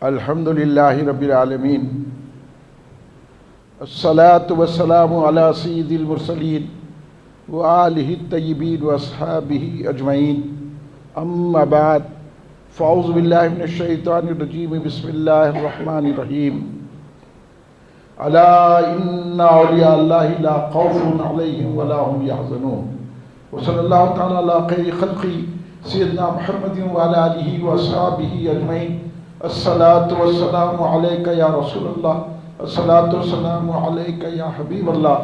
الحمدللہ رب العالمین، الصلاۃ والسلام علی سید المرسلین وآلہ الطیبین واصحابہ اجمعین، اما بعد، فاعوذ باللہ من الشیطان الرجیم، بسم اللہ الرحمن الرحیم۔ الا ان اولیاء اللہ لا خوف علیہم ولا هم یحزنون، وصلی اللہ تعالی علی خیر خلقہ سیدنا محمد وعلی آلہ واصحابہ اجمعین۔ الصلاۃ والسلام علیک یا رسول اللہ، الصلاۃ والسلام علیک یا حبیب اللہ،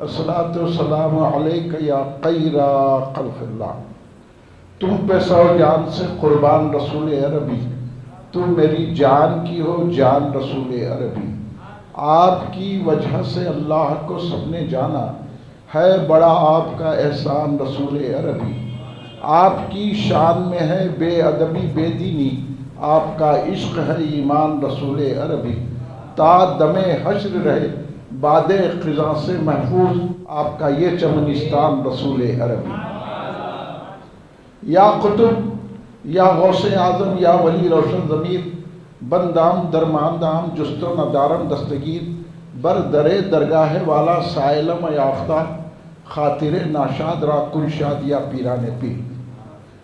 الصلاۃ والسلام علیک یا خیر خلق اللہ۔ تم پہ سو جان سے قربان رسول عربی، تم میری جان کی ہو جان رسول عربی۔ آپ کی وجہ سے اللہ کو سب نے جانا، ہے بڑا آپ کا احسان رسول عربی۔ آپ کی شان میں ہے بے ادبی بے دینی، آپ کا عشق ہے ایمان رسول عربی۔ تا دم حشر رہے باد خزاں سے محفوظ، آپ کا یہ چمنستان رسول عربی۔ یا قطب یا غوث اعظم یا ولی روشن ضمیر، بندام درماندام جست و ندارم دستگیر، بر درے درگاہ والا سائلم یافتہ، خاطر ناشاد را کل شاد یا پیران پیر۔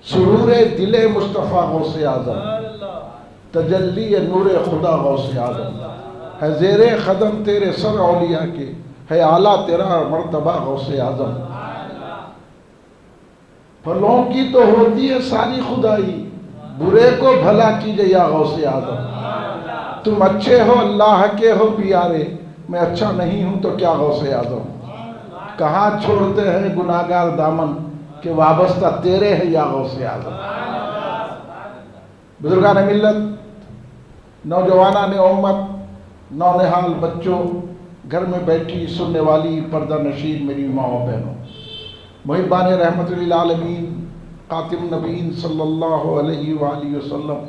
سرور دل مصطفیٰ غوث اعظم، تجلی نور خدا غوث اعظم، ہے زیر قدم تیرے سر اولیاء کے، ہے اعلیٰ تیرا مرتبہ غوث اعظم۔ پھلوں کی تو ہوتی ہے ساری خدائی، برے کو بھلا کیجئے یا غوث اعظم۔ تم اچھے ہو اللہ کے ہو پیارے، میں اچھا نہیں ہوں تو کیا غوث اعظم۔ کہاں چھوڑتے ہیں گناہگار دامن، کہ وابستہ تیرے ہیں یا غوث اعظم۔ بزرگان ملت، نوجوانان امت، نونہال بچوں، گھر میں بیٹھی سننے والی پردہ نشین میری ماں و بہنوں، محبان رحمت للعالمین، خاتم نبیین صلی اللہ علیہ وآلہ وسلم،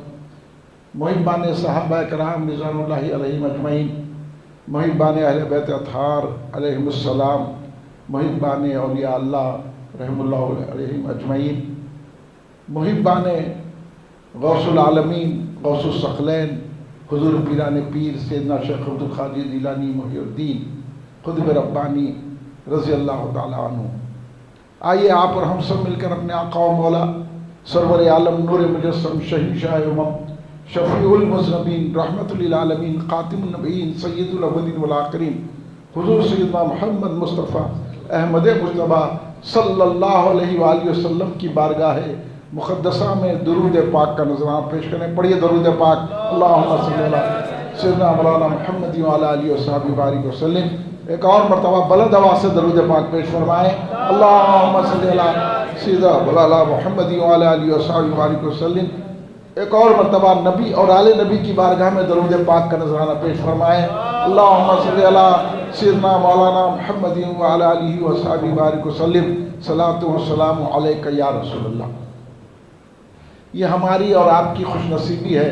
محبان صحابہ کرام رضوان اللہ علیہم اجمعین، محبان اہل بیت اطہار علیہم السلام، محبان اولیاء اللہ رحم اللہ علیہم اجمعین، محبان غوث العالمین غوث الثقلین حضور پیران پیر سیدنا شیخ عبد القادر جیلانی محی الدین قطب ربانی رضی اللہ تعالی عنہ۔ آئیے آپ اور ہم سب مل کر اپنے آقا و مولا سرور عالم نور مجسم شہنشاہ امم شفیع المذنبین رحمت للعالمین خاتم النبیین سید الاولین والآخرین حضور سیدنا محمد مصطفیٰ احمد مجتبیٰ صلی اللہ علیہ وآلہ وسلم کی بارگاہ مقدسہ میں درود پاک کا نذرانہ پیش کریں۔ پڑھیے درود پاک، اللہم صلی اللہ سیدنا مولانا محمد وعلی آلہ وصحبہ بارک وسلم۔ ایک اور مرتبہ بلند آواز سے درود پاک پیش فرمائیں، اللہم صلی اللہ سیدنا مولانا محمد وعلی آلہ وصحبہ بارک وسلم۔ ایک اور مرتبہ نبی اور آل نبی کی بارگاہ میں درود پاک کا نذرانہ پیش فرمائیں، اللہم صلی اللہ سیدنا مولانا محمد وعلی آلہ وصحبہ بارک وسلم، صلاۃ والسلام علیک یا رسول اللہ۔ یہ ہماری اور آپ کی خوش نصیبی ہے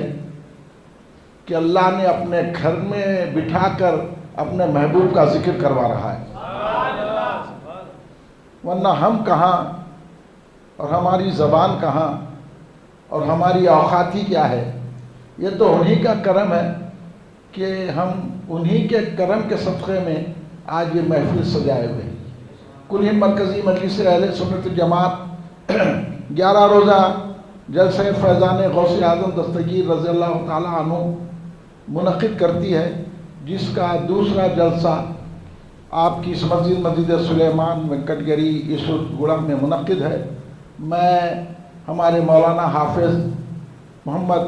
کہ اللہ نے اپنے گھر میں بٹھا کر اپنے محبوب کا ذکر کروا رہا ہے، ورنہ ہم کہاں اور ہماری زبان کہاں اور ہماری اوقات ہی کیا ہے۔ یہ تو انہی کا کرم ہے کہ ہم انہی کے کرم کے صدقے میں آج یہ محفل سجائے ہوئے ہیں۔ کل ہند مرکزی مجلس اہل سنت جماعت 11 روزہ جلسہ فیضان غوث اعظم دستگیر رضی اللہ تعالیٰ عنہ منعقد کرتی ہے، جس کا دوسرا جلسہ آپ کی اس مسجد سلیمان وینکٹ گری اس گڑھ میں منعقد ہے۔ میں ہمارے مولانا حافظ محمد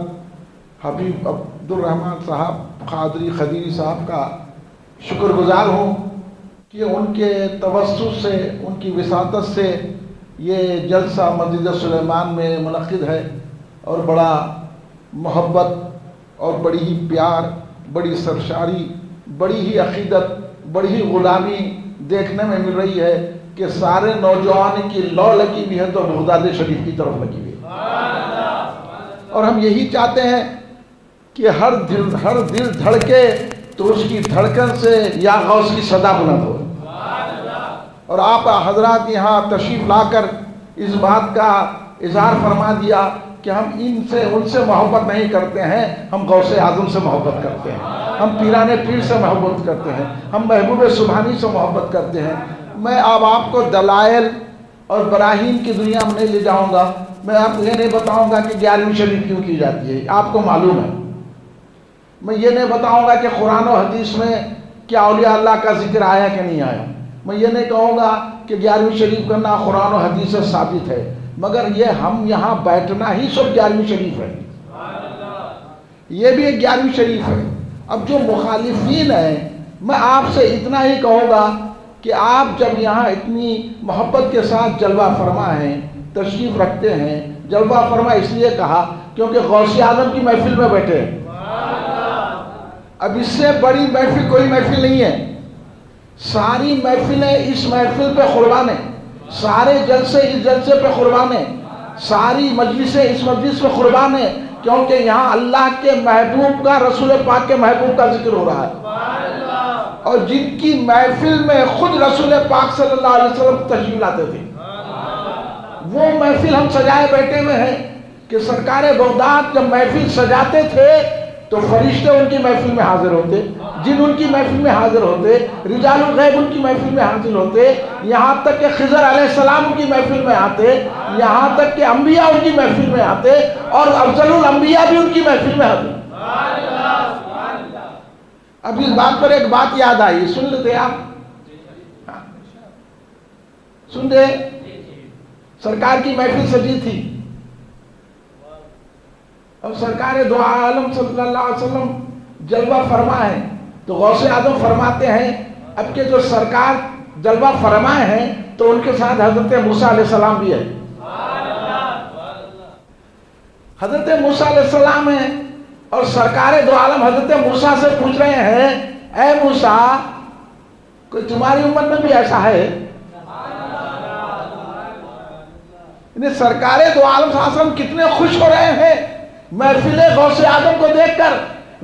حبیب عبد الرحمن صاحب قادری خدیری صاحب کا شکر گزار ہوں کہ ان کے توسط سے، ان کی وساطت سے یہ جلسہ مسجد سلیمان میں منعقد ہے، اور بڑا محبت اور بڑی ہی پیار، بڑی سرشاری، بڑی ہی عقیدت، بڑی ہی غلامی دیکھنے میں مل رہی ہے کہ سارے نوجوان کی لو لگی بھی ہے تو بغداد شریف کی طرف لگی ہوئی ہے، اور ہم یہی چاہتے ہیں کہ ہر دل دھڑکے تو اس کی دھڑکن سے یا غوث کی صدا بلند ہو۔ اور آپ حضرات یہاں تشریف لا کر اس بات کا اظہار فرما دیا کہ ہم ان سے محبت نہیں کرتے ہیں، ہم غوث اعظم سے محبت کرتے ہیں، ہم پیران پیر سے محبت کرتے ہیں، ہم محبوب سبحانی سے محبت کرتے ہیں۔ میں اب آپ کو دلائل اور براہین کی دنیا میں نہیں لے جاؤں گا، میں آپ کو یہ نہیں بتاؤں گا کہ 11ویں شریف کیوں کی جاتی ہے، آپ کو معلوم ہے۔ میں یہ نہیں بتاؤں گا کہ قرآن و حدیث میں کیا اولیاء اللہ کا ذکر آیا کہ نہیں آیا، میں یہ نہیں کہوں گا کہ 11ویں شریف کرنا قرآن و حدیث سے ثابت ہے، مگر یہ ہم یہاں بیٹھنا ہی سب 11ویں شریف ہے، یہ بھی ایک 11ویں شریف ہے۔ اب جو مخالفین ہیں، میں آپ سے اتنا ہی کہوں گا کہ آپ جب یہاں اتنی محبت کے ساتھ جلوہ فرما ہیں، تشریف رکھتے ہیں، جلوہ فرما اس لیے کہا کیونکہ غوث اعظم کی محفل میں بیٹھے ہیں۔ اب اس سے بڑی محفل کوئی محفل نہیں ہے، ساری محفلیں اس محفل پہ قربان ہیں، سارے جلسے اس جلسے پہ قربان ہیں، ساری مجلسیں اس مجلس پہ قربان ہیں، کیونکہ یہاں اللہ کے محبوب کا، رسول پاک کے محبوب کا ذکر ہو رہا ہے، اور جن کی محفل میں خود رسول پاک صلی اللہ علیہ وسلم تشریف لاتے تھے، وہ محفل ہم سجائے بیٹھے ہوئے ہیں کہ سرکار بغداد جب محفل سجاتے تھے تو فرشتے ان کی محفل میں حاضر ہوتے، جن ان کی محفل میں حاضر ہوتے، رجال الغیب ان کی محفل میں حاضر ہوتے، یہاں تک کہ خضر علیہ السلام ان کی محفل میں آتے، یہاں تک کہ انبیاء ان کی محفل میں آتے، اور افضل الانبیاء بھی ان کی محفل میں آتے۔ اب اس بات پر ایک بات یاد آئی، سن لیتے آپ، سن دے، سرکار کی محفل سجی تھی، اب سرکار دو عالم صلی اللہ علیہ وسلم جلوہ فرما ہے، تو غوث اعظم فرماتے ہیں اب کہ جو سرکار جلوہ فرمائے ہیں تو ان کے ساتھ حضرت موسیٰ علیہ السلام بھی ہے، حضرت موسیٰ علیہ السلام ہیں، اور سرکار دو عالم حضرت موسیٰ سے پوچھ رہے ہیں اے موسیٰ کوئی تمہاری امت میں بھی ایسا ہے؟ انہیں سرکار دو عالم صلی اللہ علیہ وسلم کتنے خوش ہو رہے ہیں محفل غوث اعظم کو دیکھ کر،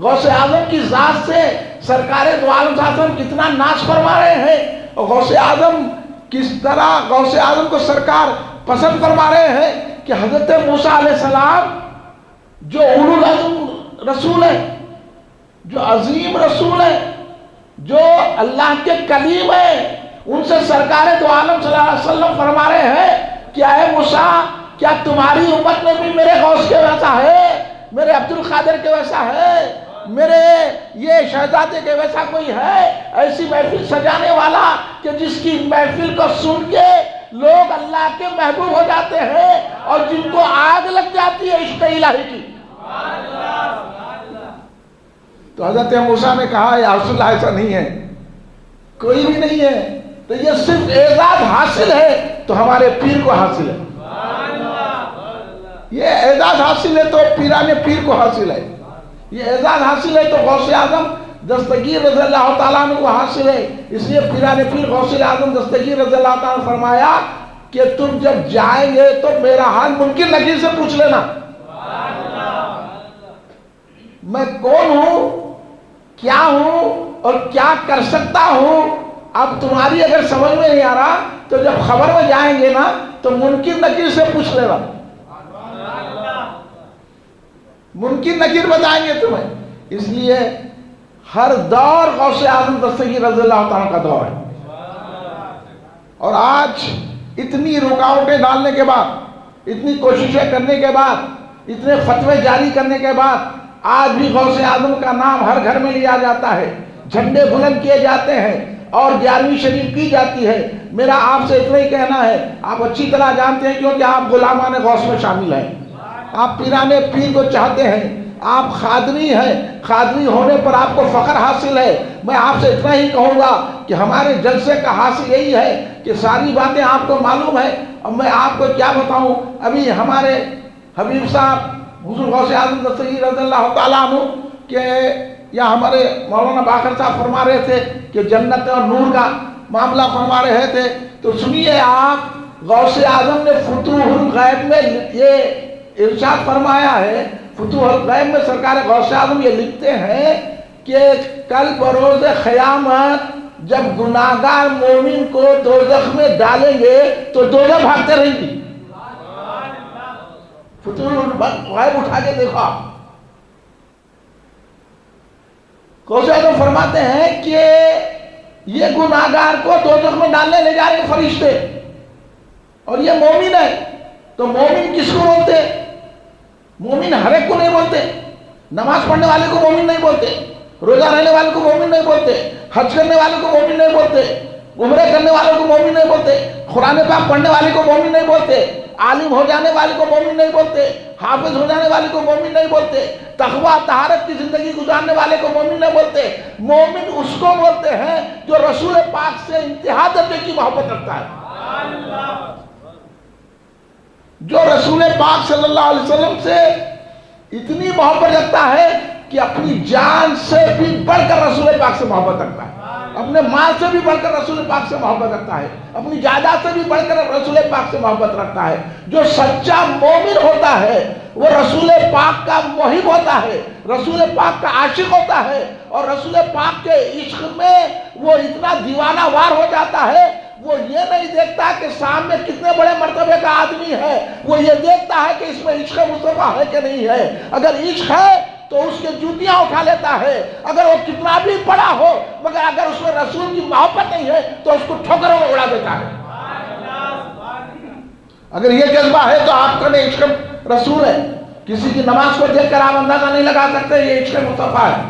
غوث اعظم کی ذات سے سرکار دو عالم صلی اللہ علیہ وسلم کتنا ناز فرما رہے ہیں، اور غوث اعظم کس طرح غوث اعظم کو سرکار پسند فرما رہے ہیں کہ حضرت موسیٰ علیہ السلام جو اولو العزم رسول ہے، جو عظیم رسول ہے، جو اللہ کے کلیم ہے، ان سے سرکار دو عالم صلی اللہ علیہ وسلم فرما رہے ہیں کہ اے موسیٰ کیا تمہاری امت میں بھی میرے غوث کے ویسا ہے، میرے عبد القادر کے ویسا ہے، میرے یہ شہزادے کے ویسا کوئی ہے، ایسی محفل سجانے والا کہ جس کی محفل کو سن کے لوگ اللہ کے محبوب ہو جاتے ہیں اور جن کو آگ لگ جاتی ہے عشق الہی کی۔ تو حضرت موسیٰ نے کہا یا رسول اللہ ایسا نہیں ہے، کوئی بھی نہیں ہے، تو یہ صرف اعزاز حاصل ہے تو ہمارے پیر کو حاصل ہے، یہ اعزاز حاصل ہے تو پیران پیر کو حاصل ہے، یہ اعزاز حاصل ہے تو غوث اعظم دستگیر رضی اللہ تعالیٰ عنہ کو حاصل ہے، اس لیے پیران پیر غوث اعظم دستگیر رضی اللہ تعالیٰ عنہ فرمایا کہ تم جب جائیں گے تو میرا حال منکر نکیر سے پوچھ لینا، میں کون ہوں، کیا ہوں اور کیا کر سکتا ہوں۔ اب تمہاری اگر سمجھ میں نہیں آ رہا تو جب خبر میں جائیں گے نا تو منکر نکیر سے پوچھ لینا، منکر نکیر بتائیں گے تمہیں۔ اس لیے ہر دور غوث اعظم دستگیر رضی اللہ تعالیٰ کا دور ہے، اور آج اتنی رکاوٹیں ڈالنے کے بعد، اتنی کوششیں کرنے کے بعد، اتنے فتوے جاری کرنے کے بعد آج بھی غوث اعظم کا نام ہر گھر میں لیا جاتا ہے، جھنڈے بلند کیے جاتے ہیں اور 11ویں شریف کی جاتی ہے۔ میرا آپ سے اتنا ہی کہنا ہے، آپ اچھی طرح جانتے ہیں کیونکہ آپ غلامان غوث میں شامل ہیں، آپ پیران پیر کو چاہتے ہیں، آپ خادری ہیں، خادری ہونے پر آپ کو فخر حاصل ہے۔ میں آپ سے اتنا ہی کہوں گا کہ ہمارے جلسے کا حاصل یہی ہے کہ ساری باتیں آپ کو معلوم ہے، اور میں آپ کو کیا بتاؤں، ابھی ہمارے حبیب صاحب حضور غوث اعظم دستگیر رضی اللہ تعالیٰ عنہ کہ یا ہمارے مولانا باقر صاحب فرما رہے تھے کہ جنت اور نور کا معاملہ فرما رہے تھے، تو سنیے آپ غوث اعظم نے فتوح الغیب میں یہ ارشاد فرمایا ہے، فتوح الغیب میں سرکار غوث اعظم یہ لکھتے ہیں کہ کل بروز قیامت جب گناہگار مومن کو دوزخ میں ڈالیں گے تو دوزخ بھاگتے رہیں گی۔ فتول غیب اٹھا کے دیکھو آپ. غوث اعظم فرماتے ہیں کہ یہ گناہگار کو دوزخ میں ڈالنے لے جا رہے ہیں فرشتے، اور یہ مومن ہے. تو مومن کس کو بولتے؟ مومن ہر ایک کو نہیں بولتے. نماز پڑھنے والے کو مومن نہیں بولتے، روزہ رہنے والے کو مومن نہیں بولتے، حج کرنے والے کو مومن نہیں بولتے، عمرہ کرنے والے کو مومن نہیں بولتے، قرآن پاک پڑھنے والے کو مومن نہیں بولتے، عالم ہو جانے والے کو مومن نہیں بولتے، حافظ ہو جانے والے کو مومن نہیں بولتے، تقویٰ طہارت کی زندگی گزارنے والے کو مومن نہیں بولتے. مومن اس کو بولتے ہیں جو رسول پاک سے انتہا درجے کی محبت رکھتا ہے، جو رسول پاک صلی اللہ علیہ وسلم سے اتنی محبت رکھتا ہے کہ اپنی جان سے بھی بڑھ کر رسول پاک سے محبت رکھتا ہے، اپنے مال سے بھی بڑھ کر رسول پاک سے محبت رکھتا ہے، اپنی جائیداد سے بھی بڑھ کر رسول پاک سے محبت رکھتا ہے. جو سچا مومن ہوتا ہے وہ رسول پاک کا محب ہوتا ہے، رسول پاک کا عاشق ہوتا ہے، اور رسول پاک کے عشق میں وہ اتنا دیوانہ وار ہو جاتا ہے. وہ یہ نہیں دیکھتا کہ سامنے کتنے بڑے مرتبے کا آدمی ہے، وہ یہ دیکھتا ہے کہ اس میں عشق مصطفیٰ ہے کہ نہیں ہے. اگر عشق ہے تو اس کے جوتیاں اٹھا لیتا ہے، اگر وہ کتنا بھی بڑا ہو مگر اگر اس میں رسول کی محبت نہیں ہے تو اس کو ٹھوکروں میں اڑا دیتا ہے. اگر یہ جذبہ ہے تو آپ کا عشق رسول ہے. کسی کی نماز کو دیکھ کر آپ اندازہ نہیں لگا سکتے یہ عشق مصطفیٰ ہے.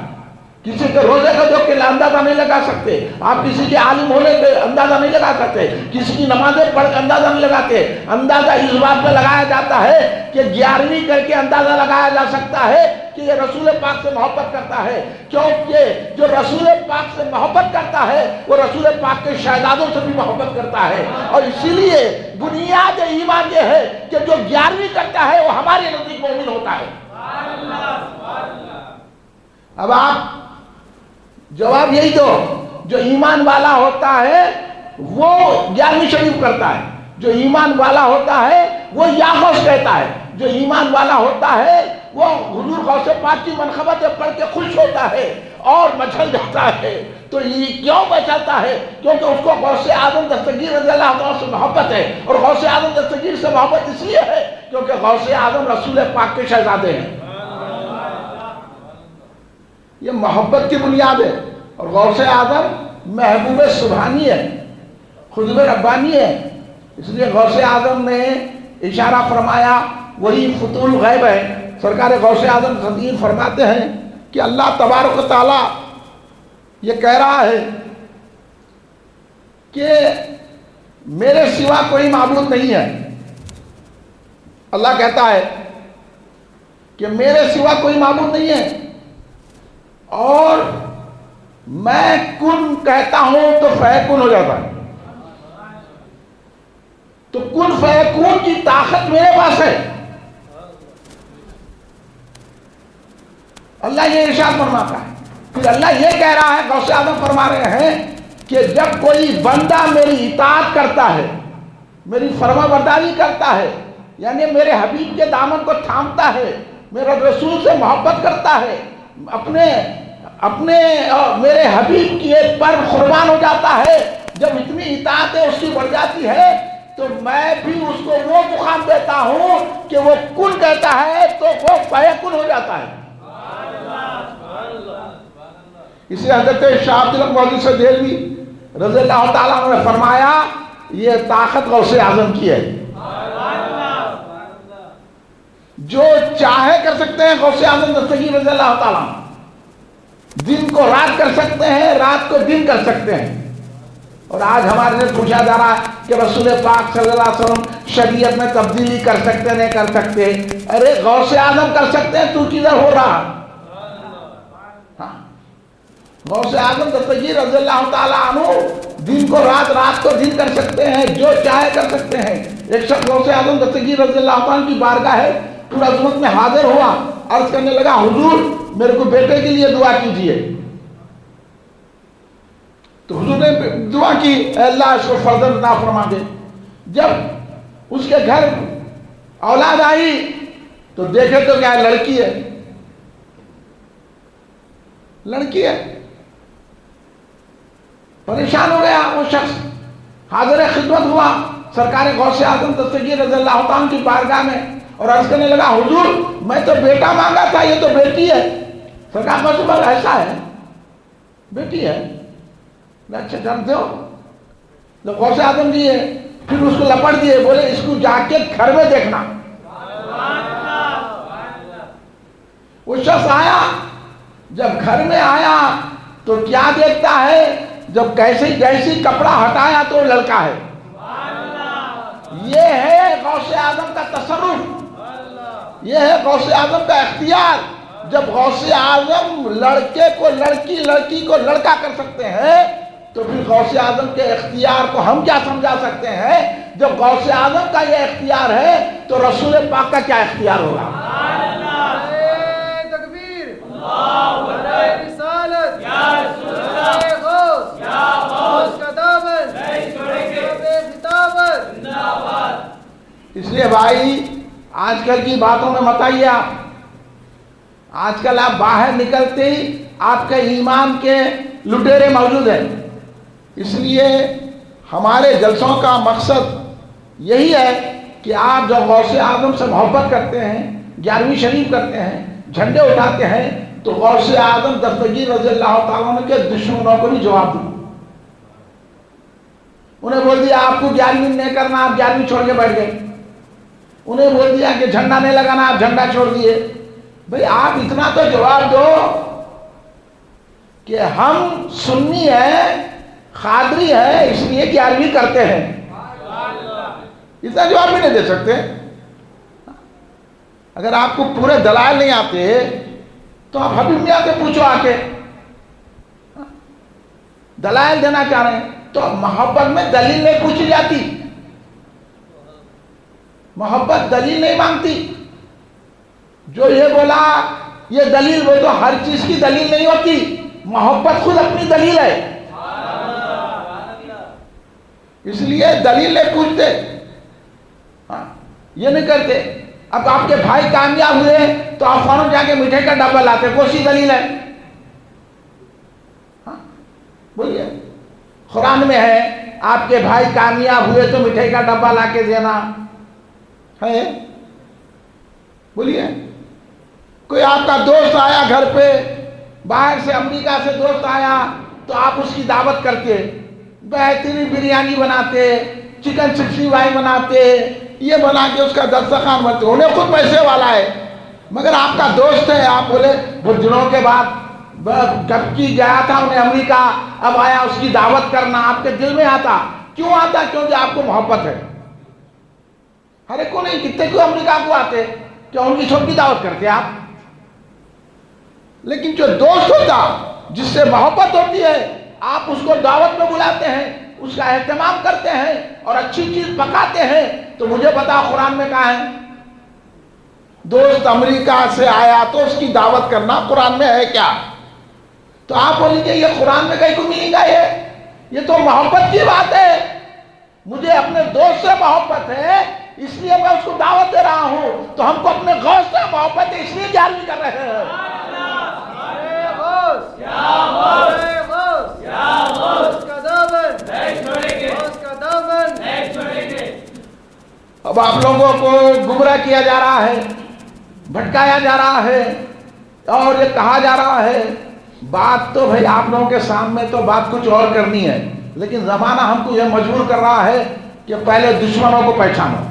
کسی کے روزے کو دیکھ کے اندازہ نہیں لگا سکتے، آپ کسی کے عالم ہونے کے اندازہ نہیں لگا سکتے، کسی کی نمازیں پڑھ کے اندازہ نہیں لگاتے. اندازہ اس بات پہ لگایا جاتا ہے کہ 11ویں کر کے اندازہ لگایا جا سکتا ہے کہ یہ رسول پاک سے محبت کرتا ہے، کیونکہ جو رسول پاک سے محبت کرتا ہے وہ رسول پاک کے شہزادوں سے بھی محبت کرتا ہے. اور اسی لیے بنیاد ایمان یہ ہے کہ جو 11ویں کرتا ہے وہ ہمارے نزدیک مومن ہوتا ہے. اب آپ جواب یہی دو، جو ایمان والا ہوتا ہے وہ 11ویں شریف کرتا ہے، جو ایمان والا ہوتا ہے وہ یا غوث کہتا ہے، جو ایمان والا ہوتا ہے وہ حضور غوث پاک کی منقبت پڑھ کے خوش ہوتا ہے اور مچل جاتا ہے. تو یہ کیوں مچلتا ہے؟ کیونکہ اس کو غوث اعظم دستگیر رضی اللہ عنہ سے محبت ہے، اور غوث اعظم دستگیر سے محبت اس لیے ہے کیونکہ غوث اعظم رسول پاک کے شہزادے ہیں. یہ محبت کی بنیاد ہے. اور غوث اعظم محبوب سبحانی ہے، خطب ربانی ہے. اس لیے غوث اعظم نے اشارہ فرمایا وہی فتول غیب ہے. سرکار غوث اعظم خطیر فرماتے ہیں کہ اللہ تبارک و تعالی یہ کہہ رہا ہے کہ میرے سوا کوئی معبود نہیں ہے. اللہ کہتا ہے کہ میرے سوا کوئی معبود نہیں ہے، اور میں کن کہتا ہوں تو فیکن ہو جاتا ہے. تو کن فیکون کی طاقت میرے پاس ہے. اللہ یہ ارشاد فرماتا ہے. پھر اللہ یہ کہہ رہا ہے، غوث اعظم فرما رہے ہیں کہ جب کوئی بندہ میری اطاعت کرتا ہے، میری فرما برداری کرتا ہے، یعنی میرے حبیب کے دامن کو تھامتا ہے، میرے رسول سے محبت کرتا ہے، اپنے میرے حبیب کی ایک پر قربان ہو جاتا ہے، جب اتنی اطاعت اس کی بڑھ جاتی ہے تو میں بھی اس کو وہ مقام دیتا ہوں کہ وہ کن کہتا ہے تو وہ فیکن ہو جاتا ہے. اسے حضرت شاہ عبد الحق مولوی سے دہلوی رضی اللہ تعالیٰ عنہ نے فرمایا یہ طاقت غوث اعظم کی ہے. جو چاہے کر سکتے ہیں غوث اعظم دستگیر رضی اللہ تعالیٰ، دن کو رات کر سکتے ہیں، رات کو دن کر سکتے ہیں. اور آج ہمارے سے پوچھا جا رہا ہے کہ رسول پاک صلی اللہ علیہ وسلم شریعت میں تبدیلی کر سکتے نہیں کر سکتے. ارے غوث اعظم کر سکتے ہیں، تو کدھر ہو رہا؟ ہاں، غوث اعظم دستگیر رضی اللہ تعالیٰ عنہ دن کو رات، رات کو دن کر سکتے ہیں، جو چاہے کر سکتے ہیں. ایک شخص غوث اعظم دستگیر رضی اللہ تعالیٰ کی بارگاہ ہے پورا عظمت میں حاضر ہوا، عرض کرنے لگا حضور میرے کو بیٹے کے لیے دعا کیجئے. تو حضور نے دعا کی اے اللہ اس کو فرزند عطا فرما دے. جب اس کے گھر اولاد آئی تو دیکھے تو کیا لڑکی ہے، لڑکی ہے. پریشان ہو گیا وہ شخص، حاضر خدمت ہوا سرکار غوث اعظم دستگیر رضی اللہ تعالیٰ کی بارگاہ میں، اور عرض کرنے لگا حضور میں تو بیٹا مانگا تھا، یہ تو بیٹی ہے۔ سرکار کا سبب ایسا ہے، بیٹی ہے؟ اچھا جانتے ہو؟ تو غوث اعظم جی ہے، پھر اس کو لپٹ دیے، بولے اس کو جا کے گھر میں دیکھنا۔ وہ شخص آیا، جب گھر میں آیا تو کیا دیکھتا ہے، جب جیسی کپڑا ہٹایا تو لڑکا ہے۔ یہ ہے غوث اعظم کا تصرف، یہ ہے غوث اعظم کا اختیار۔ جب غوث اعظم لڑکے کو لڑکی، لڑکی کو لڑکا کر سکتے ہیں تو پھر غوث اعظم کے اختیار کو ہم کیا سمجھا سکتے ہیں؟ جب غوث اعظم کا یہ اختیار ہے تو رسول پاک کا کیا اختیار ہوگا؟ اس لیے بھائی آج کل کی باتوں میں مت آئیے آپ۔ آج کل آپ باہر نکلتے ہی آپ کے ایمان کے لٹیرے موجود ہیں۔ اس لیے ہمارے جلسوں کا مقصد یہی ہے کہ آپ جب غوث اعظم سے محبت کرتے ہیں، 11ویں شریف کرتے ہیں، جھنڈے اٹھاتے ہیں، تو غوث اعظم دستگیر رضی اللہ تعالیٰ عنہ کے دشمنوں کو بھی جواب دیں۔ انہیں بول دیا آپ کو 11ویں نہیں کرنا، آپ 11ویں چھوڑ کے بیٹھ گئے۔ انہیں بول دیا کہ جھنڈا نہیں لگانا، آپ جھنڈا چھوڑ دیے۔ بھئی آپ اتنا تو جواب دو کہ ہم سنی ہیں، قادری ہیں، اس لیے 11ویں کرتے ہیں۔ اتنا جواب بھی نہیں دے سکتے۔ اگر آپ کو پورے دلائل نہیں آتے تو آپ حبیب میاں سے پوچھو آ کے، دلائل دینا چاہ رہے ہیں تو محبت میں دلیل نہیں پوچھی جاتی، محبت دلیل نہیں مانگتی۔ جو یہ بولا یہ دلیل، وہ تو ہر چیز کی دلیل نہیں ہوتی، محبت خود اپنی دلیل ہے۔ اس لیے دلیل نہیں پوچھتے، یہ نہیں کرتے۔ اب آپ کے بھائی کامیاب ہوئے تو آپ فوراً جا کے مٹھائی کا ڈبہ لاتے، کون سی دلیل ہے؟ بولیے، قرآن میں ہے آپ کے بھائی کامیاب ہوئے تو مٹھائی کا ڈبہ لا کے دینا ہے؟ بولیے، کوئی آپ کا دوست آیا گھر پہ، باہر سے امریکہ سے دوست آیا تو آپ اس کی دعوت کرتے، بہترین بریانی بناتے، چکن 65 بناتے، یہ بنا کے اس کا دسترخوان بنتے۔ انہیں خود پیسے والا ہے مگر آپ کا دوست ہے، آپ بولے بہت دنوں کے بعد جب کی گیا تھا انہیں امریکہ، اب آیا اس کی دعوت کرنا، آپ کے دل میں آتا۔ کیوں آتا؟ کیونکہ آپ کو محبت ہے۔ ہر ایک کو نہیں، کتنے کو امریکہ کو آتے کہ ان کی چھوٹی دعوت کرتے آپ۔ لیکن جو دوست ہوتا، جس سے محبت ہوتی ہے، آپ اس کو دعوت میں بلاتے ہیں، اس کا اہتمام کرتے ہیں اور اچھی چیز پکاتے ہیں۔ تو مجھے پتا قرآن میں کہا ہے دوست امریکہ سے آیا تو اس کی دعوت کرنا قرآن میں ہے کیا؟ تو آپ بولیں گے یہ قرآن میں کہیں کو ملے گا؟ یہ تو محبت کی بات ہے۔ مجھے اپنے دوست سے محبت ہے اس لیے میں اس کو دعوت دے رہا ہوں، تو ہم کو اپنے غوث سے محبت ہے اس لیے 11ویں کر رہے ہیں۔ اب آپ لوگوں کو گمراہ کیا جا رہا ہے، بھٹکایا جا رہا ہے اور یہ کہا جا رہا ہے، بات تو بھئی آپ لوگوں کے سامنے تو بات کچھ اور کرنی ہے، لیکن زمانہ ہم کو یہ مجبور کر رہا ہے کہ پہلے دشمنوں کو پہچانو،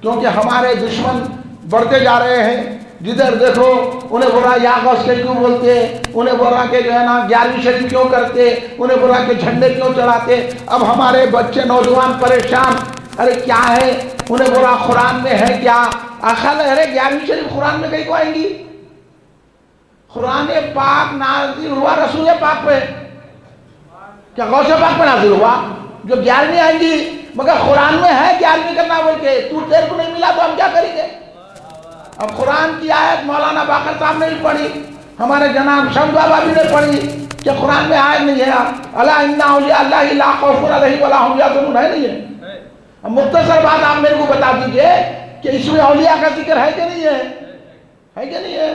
کیونکہ ہمارے دشمن بڑھتے جا رہے ہیں۔ جدھر دیکھو انہیں بولا یا غوث کے کیوں بولتے، انہیں بولا کہ جو ہے نا 11ویں شریف کیوں کرتے، انہیں بولا کہ جھنڈے کیوں چڑھاتے۔ اب ہمارے بچے نوجوان پریشان، ارے کیا ہے؟ انہیں بولا قرآن میں ہے کیا؟ آخر ارے 11ویں شریف قرآن میں کہیں کو آئیں گی؟ قرآن پاک نازل ہوا رسول پاک پہ، کیا غوث پاک پہ نازل ہوا؟ جو 11ویں آئیں گی، مگر قرآن میں ہے 11ویں کرنا بول کے، تیرے کو نہیں ملا تو ہم کیا کریں گے؟ اب قرآن کی آیت مولانا باقر صاحب نے بھی پڑھی، ہمارے جناب شمس بابا بھی نے پڑھی کہ قرآن میں آیت نہیں ہے الا ان اولیاء اللہ لا خوف علیہم ولا هم یحزنون، ہے نہیں ہے؟ اب مختصر بات آپ میرے کو بتا دیجئے کہ اس میں اولیاء کا ذکر ہے کہ نہیں ہے؟ ہے کہ نہیں ہے؟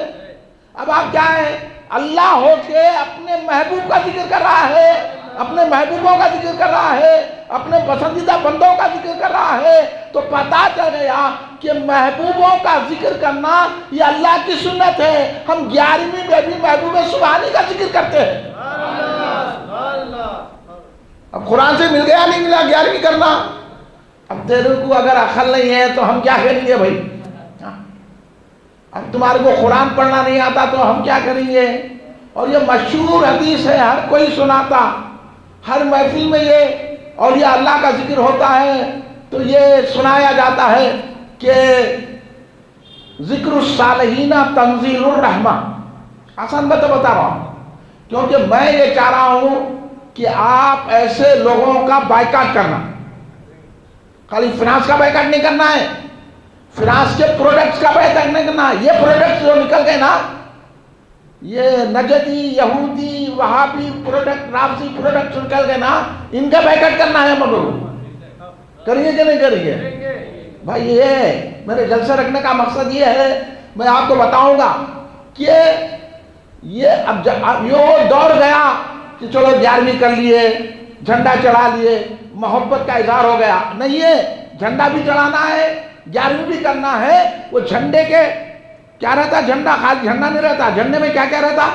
اب آپ کیا ہے، اللہ ہو کے اپنے محبوب کا ذکر کر رہا ہے، اپنے محبوبوں کا ذکر کر رہا ہے، اپنے پسندیدہ بندوں کا ذکر کر رہا ہے، تو پتا چل گیا کہ محبوبوں کا ذکر کرنا یہ اللہ کی سنت ہے۔ ہم 11ویں میں بھی محبوب سبحانی کا ذکر کرتے ہیں۔ اب قرآن سے مل گیا نہیں ملا 11ویں کرنا؟ اب تیرے کو اگر عقل نہیں ہے تو ہم کیا کریں گے بھائی؟ اب تمہارے کو قرآن پڑھنا نہیں آتا تو ہم کیا کریں گے؟ اور یہ مشہور حدیث ہے، ہر کوئی سناتا، ہر محفل میں یہ اور یہ اللہ کا ذکر ہوتا ہے تو یہ سنایا جاتا ہے کہ ذکر الصالحین تنزیل الرحمہ۔ آسان بات بتا رہا ہوں کیونکہ میں یہ چاہ رہا ہوں کہ آپ ایسے لوگوں کا بائیکاٹ کرنا، خالی فنانس کا بائیکاٹ نہیں کرنا ہے، فنانس کے پروڈکٹس کا بائیکاٹ نہیں کرنا ہے۔ یہ پروڈکٹس جو نکل گئے نا، یہ نجدی، یہودی، وہابی پروڈکٹ، رافضی پروڈکٹ نکل گئے نا، ان کا بائیکاٹ کرنا ہے ہم لوگ۔ کریے کہ نہیں کریے بھائی؟ یہ میرے جلسے رکھنے کا مقصد یہ ہے، میں آپ کو بتاؤں گا کہ یہ اب یہ دور گیا کہ چلو 11ویں کر لیے، جھنڈا چڑھا لیے، محبت کا اظہار ہو گیا۔ نہیں ہے، جھنڈا بھی چڑھانا ہے، 11ویں بھی کرنا ہے۔ وہ جھنڈے کے کیا رہتا؟ جھنڈا خالی جھنڈا نہیں رہتا، جھنڈے میں کیا کیا رہتا؟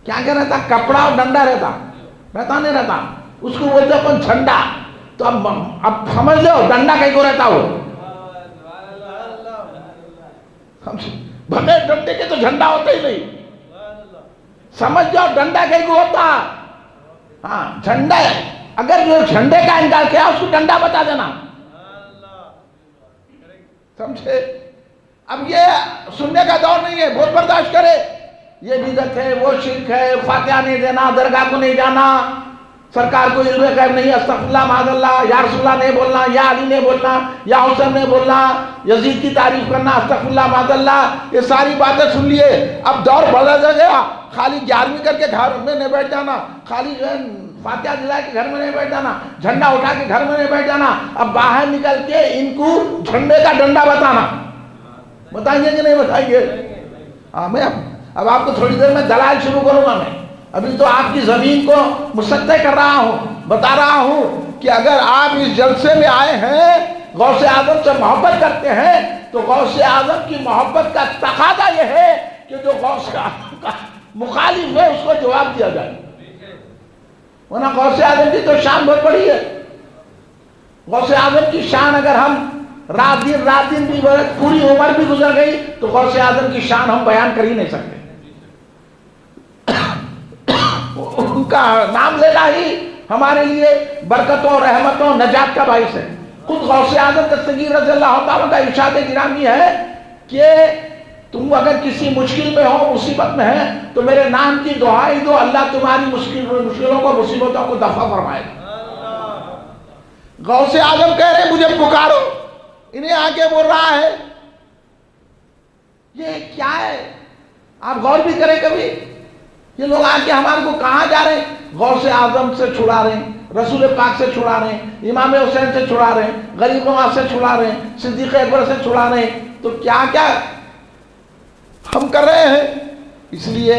کیا کیا رہتا؟ کپڑا اور ڈنڈا رہتا نہیں رہتا؟ اس کو بولتے اپن جھنڈا۔ تو اب سمجھ لو ڈنڈا کہیں کو رہتا ہو، بغیر ڈنڈے کے تو جھنڈا ہوتا ہی نہیں، سمجھ جاؤ ڈنڈا کہیں کو ہوتا۔ ہاں جھنڈا ہے، اگر جو جھنڈے کا انکار کیا اس کو ڈنڈا بتا دینا، سمجھے؟ اب یہ سننے کا دور نہیں ہے، بہت برداشت کرے، یہ بدعت ہے، وہ شرک ہے، فاتحہ نہیں دینا، درگاہ کو نہیں جانا، سرکار کو علم غیب نہیں، استغفر اللہ معاذ اللہ، یا رسول اللہ نہیں بولنا، یا علی نہیں بولنا، یا حسین نہیں بولنا، یزید کی تعریف کرنا، استغفر اللہ معاذ اللہ، یہ ساری باتیں سن لیے۔ اب دور بدل گیا، خالی 11ویں کر کے گھر میں نہیں بیٹھ جانا، خالی فاتحہ دلا کے گھر میں نہیں بیٹھ جانا، جھنڈا اٹھا کے گھر میں نہیں بیٹھ جانا، اب باہر نکل کے ان کو جھنڈے کا ڈنڈا بتانا۔ بتائیں گے کہ نہیں بتائیں گے؟ میں اب آپ کو تھوڑی دیر میں دلائل شروع کروں گا۔ میں ابھی تو آپ کی زمین کو مسطح کر رہا ہوں، بتا رہا ہوں کہ اگر آپ اس جلسے میں آئے ہیں، غوث اعظم سے محبت کرتے ہیں، تو غوث اعظم کی محبت کا تقاضا یہ ہے کہ جو غوث اعظم کا مخالف ہے اس کو جواب دیا جائے، ورنہ غوث اعظم کی تو شان بہت بڑی ہے۔ غوث اعظم کی شان اگر ہم رات دن بھی پوری عمر بھی گزر گئی تو غوث اعظم کی شان ہم بیان کر ہی نہیں سکتے۔ ان کا نام لینا ہی ہمارے لیے برکتوں، رحمتوں، نجات کا باعث ہے۔ خود غوث اعظم دستگیر رضی اللہ تعالیٰ کا ارشاد گرامی ہے کہ تم اگر کسی مشکل میں ہو، مصیبت میں ہے، تو میرے نام کی دعائی دو، اللہ تمہاری مشکلوں کو، مصیبتوں کو دفع فرمائے۔ غوث اعظم کہہ رہے مجھے پکارو، انہیں آگے بول رہا ہے۔ یہ کیا ہے؟ آپ غور بھی کریں کبھی، یہ لوگ آگے ہمارے کو کہاں جا رہے ہیں؟ غوث اعظم سے چھڑا رہے ہیں، رسول پاک سے چھڑا رہے ہیں، امام حسین سے چھڑا رہے ہیں، غریب نواز سے چھڑا رہے ہیں، صدیق اکبر سے چھڑا رہے ہیں، تو کیا کیا ہم کر رہے ہیں؟ اس لیے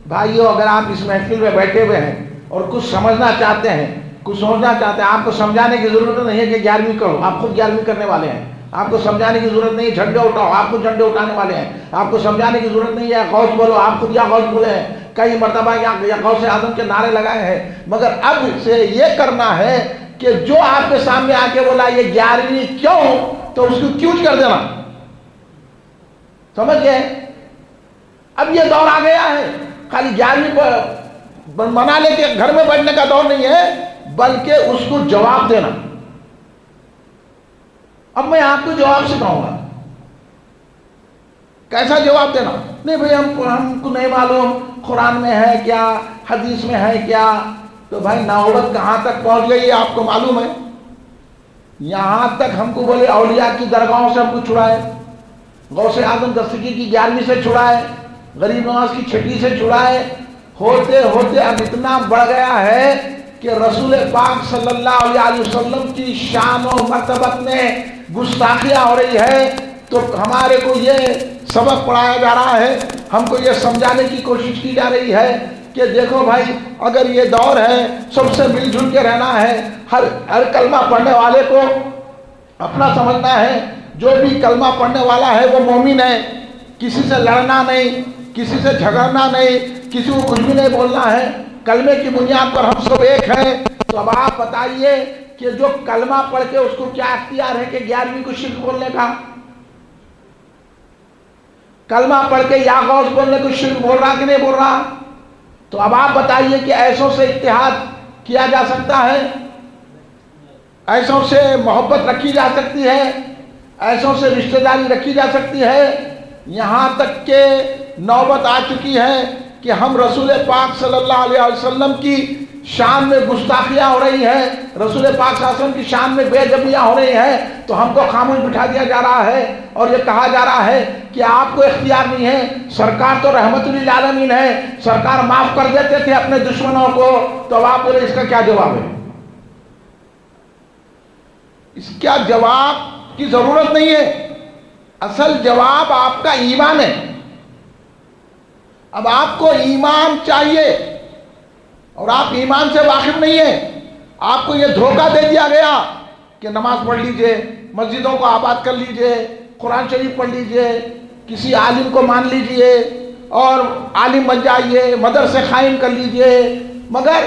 بھائیو، اگر آپ اس محفل میں بیٹھے ہوئے ہیں اور کچھ سمجھنا چاہتے ہیں، کچھ سوچنا چاہتے ہیں، آپ کو سمجھانے کی ضرورت نہیں ہے کہ 11ویں کرو، آپ خود 11ویں کرنے والے ہیں۔ آپ کو سمجھانے کی ضرورت نہیں ہے جھنڈے اٹھاؤ، آپ خود جھنڈے اٹھانے والے ہیں۔ آپ کو سمجھانے کی ضرورت نہیں ہے غوث بولو، آپ خود یا غوث بولے ہیں، کئی مرتبہ یا غوث اعظم کے نعرے لگائے ہیں۔ مگر اب سے یہ کرنا ہے کہ جو آپ کے سامنے آ کے بولا یہ 11ویں کیوں، تو اس کو کیوں کر دینا، سمجھ گئے؟ اب یہ دور آ گیا ہے، خالی 11ویں پر منا لے کے گھر میں بیٹھنے کا دور نہیں ہے، بلکہ اس کو جواب دینا۔ اب میں آپ کو جواب سکھاؤں گا، کیسا جواب دینا؟ نہیں بھئی ہم کو نہیں معلوم قرآن میں ہے کیا، حدیث میں ہے کیا، تو بھائی نوبت کہاں تک پہنچ گئی آپ کو معلوم ہے؟ یہاں تک ہم کو بولے اولیاء کی درگاہوں سے ہم کو چھڑائے، غوث اعظم دستگیر کی 11ویں سے چھڑائے، غریب نواز کی 6ویں سے چھڑائے، ہوتے ہوتے اب اتنا بڑھ گیا ہے کہ رسول پاک صلی اللہ علیہ وسلم کی شان و مرتبت میں گستاخیاں ہو رہی ہے، تو ہمارے کو یہ سبق پڑھایا جا رہا ہے، ہم کو یہ سمجھانے کی کوشش کی جا رہی ہے کہ دیکھو بھائی، اگر یہ دور ہے سب سے مل جل کے رہنا ہے، ہر کلمہ پڑھنے والے کو اپنا سمجھنا ہے، جو بھی کلمہ پڑھنے والا ہے وہ مومن ہے، کسی سے لڑنا نہیں، کسی سے جھگڑنا نہیں، کسی کو کچھ بھی نہیں بولنا ہے، کلمے کی بنیاد پر ہم سب ایک ہیں۔ تو اب آپ بتائیے کہ جو کلمہ پڑھ کے اس کو کیا اختیار ہے کہ 11ویں کو شرک بولنے کا؟ کلمہ پڑھ کے یا غوث بولنے کو شرک بول رہا کہ نہیں بول رہا؟ تو اب آپ بتائیے کہ ایسوں سے اتحاد کیا جا سکتا ہے؟ ایسوں سے محبت رکھی جا سکتی ہے؟ ایسوں سے رشتہ داری رکھی جا سکتی ہے؟ یہاں تک کہ نوبت آ چکی ہے کہ ہم رسول پاک صلی اللہ علیہ وسلم کی شان میں گستاخیاں ہو رہی ہیں، رسول پاک صلی اللہ علیہ وسلم کی شان میں بے ادبیاں ہو رہی ہیں، تو ہم کو خاموش بٹھا دیا جا رہا ہے اور یہ کہا جا رہا ہے کہ آپ کو اختیار نہیں ہے، سرکار تو رحمت للعالمین ہے، سرکار معاف کر دیتے تھے اپنے دشمنوں کو۔ تو اب آپ بولے اس کا کیا جواب ہے؟ اس کا جواب کی ضرورت نہیں ہے، اصل جواب آپ کا ایمان ہے۔ اب آپ کو ایمان چاہیے اور آپ ایمان سے واقف نہیں ہیں، آپ کو یہ دھوکہ دے دیا گیا کہ نماز پڑھ لیجئے، مسجدوں کو آباد کر لیجئے، قرآن شریف پڑھ لیجئے، کسی عالم کو مان لیجئے اور عالم بن جائیے، مدرسے قائم کر لیجئے، مگر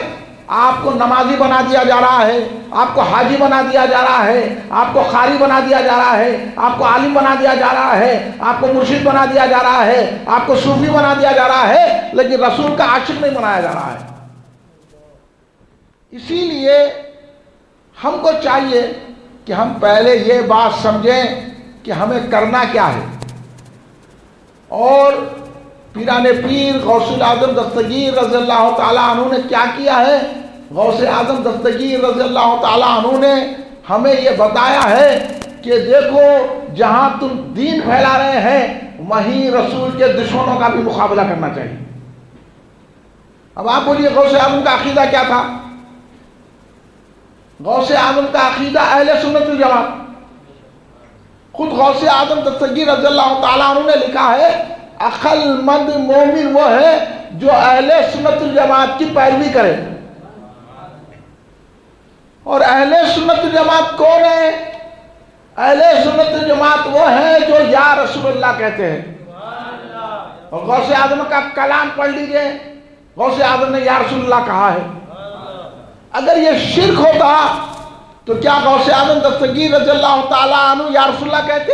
آپ کو نمازی بنا دیا جا رہا ہے، آپ کو حاجی بنا دیا جا رہا ہے، آپ کو قاری بنا دیا جا رہا ہے، آپ کو عالم بنا دیا جا رہا ہے، آپ کو مرشد بنا دیا جا رہا ہے، آپ کو صوفی بنا دیا جا رہا ہے، لیکن رسول کا عاشق نہیں بنایا جا رہا ہے۔ اسی لیے ہم کو چاہیے کہ ہم پہلے یہ بات سمجھیں کہ ہمیں کرنا کیا ہے، اور پیران پیر غوث اعظم دستگیر رضی اللہ تعالیٰ عنہ نے کیا کیا ہے؟ غوث اعظم دستگیر رضی اللہ تعالیٰ عنہ نے ہمیں یہ بتایا ہے کہ دیکھو جہاں تم دین پھیلا رہے ہیں وہیں رسول کے دشمنوں کا بھی مقابلہ کرنا چاہیے۔ اب آپ بولیے غوث اعظم کا عقیدہ کیا تھا؟ غوث اعظم کا عقیدہ اہل سنت الجماعت، خود غوث اعظم دستگیر رضی اللہ تعالیٰ عنہ نے لکھا ہے عقل مند مومن وہ ہے جو اہل سنت الجماعت کی پیروی کرے۔ اور اہل سنت الجماعت کون ہے؟ اہل سنت الجماعت وہ ہے جو یا رسول اللہ کہتے ہیں۔ اور غوث اعظم کا کلام پڑھ لیجئے، غوث اعظم نے یا رسول اللہ کہا ہے۔ اگر یہ شرک ہوتا تو کیا غوث اعظم دستگیر رضی اللہ تعالیٰ عنہ یا رسول اللہ کہتے؟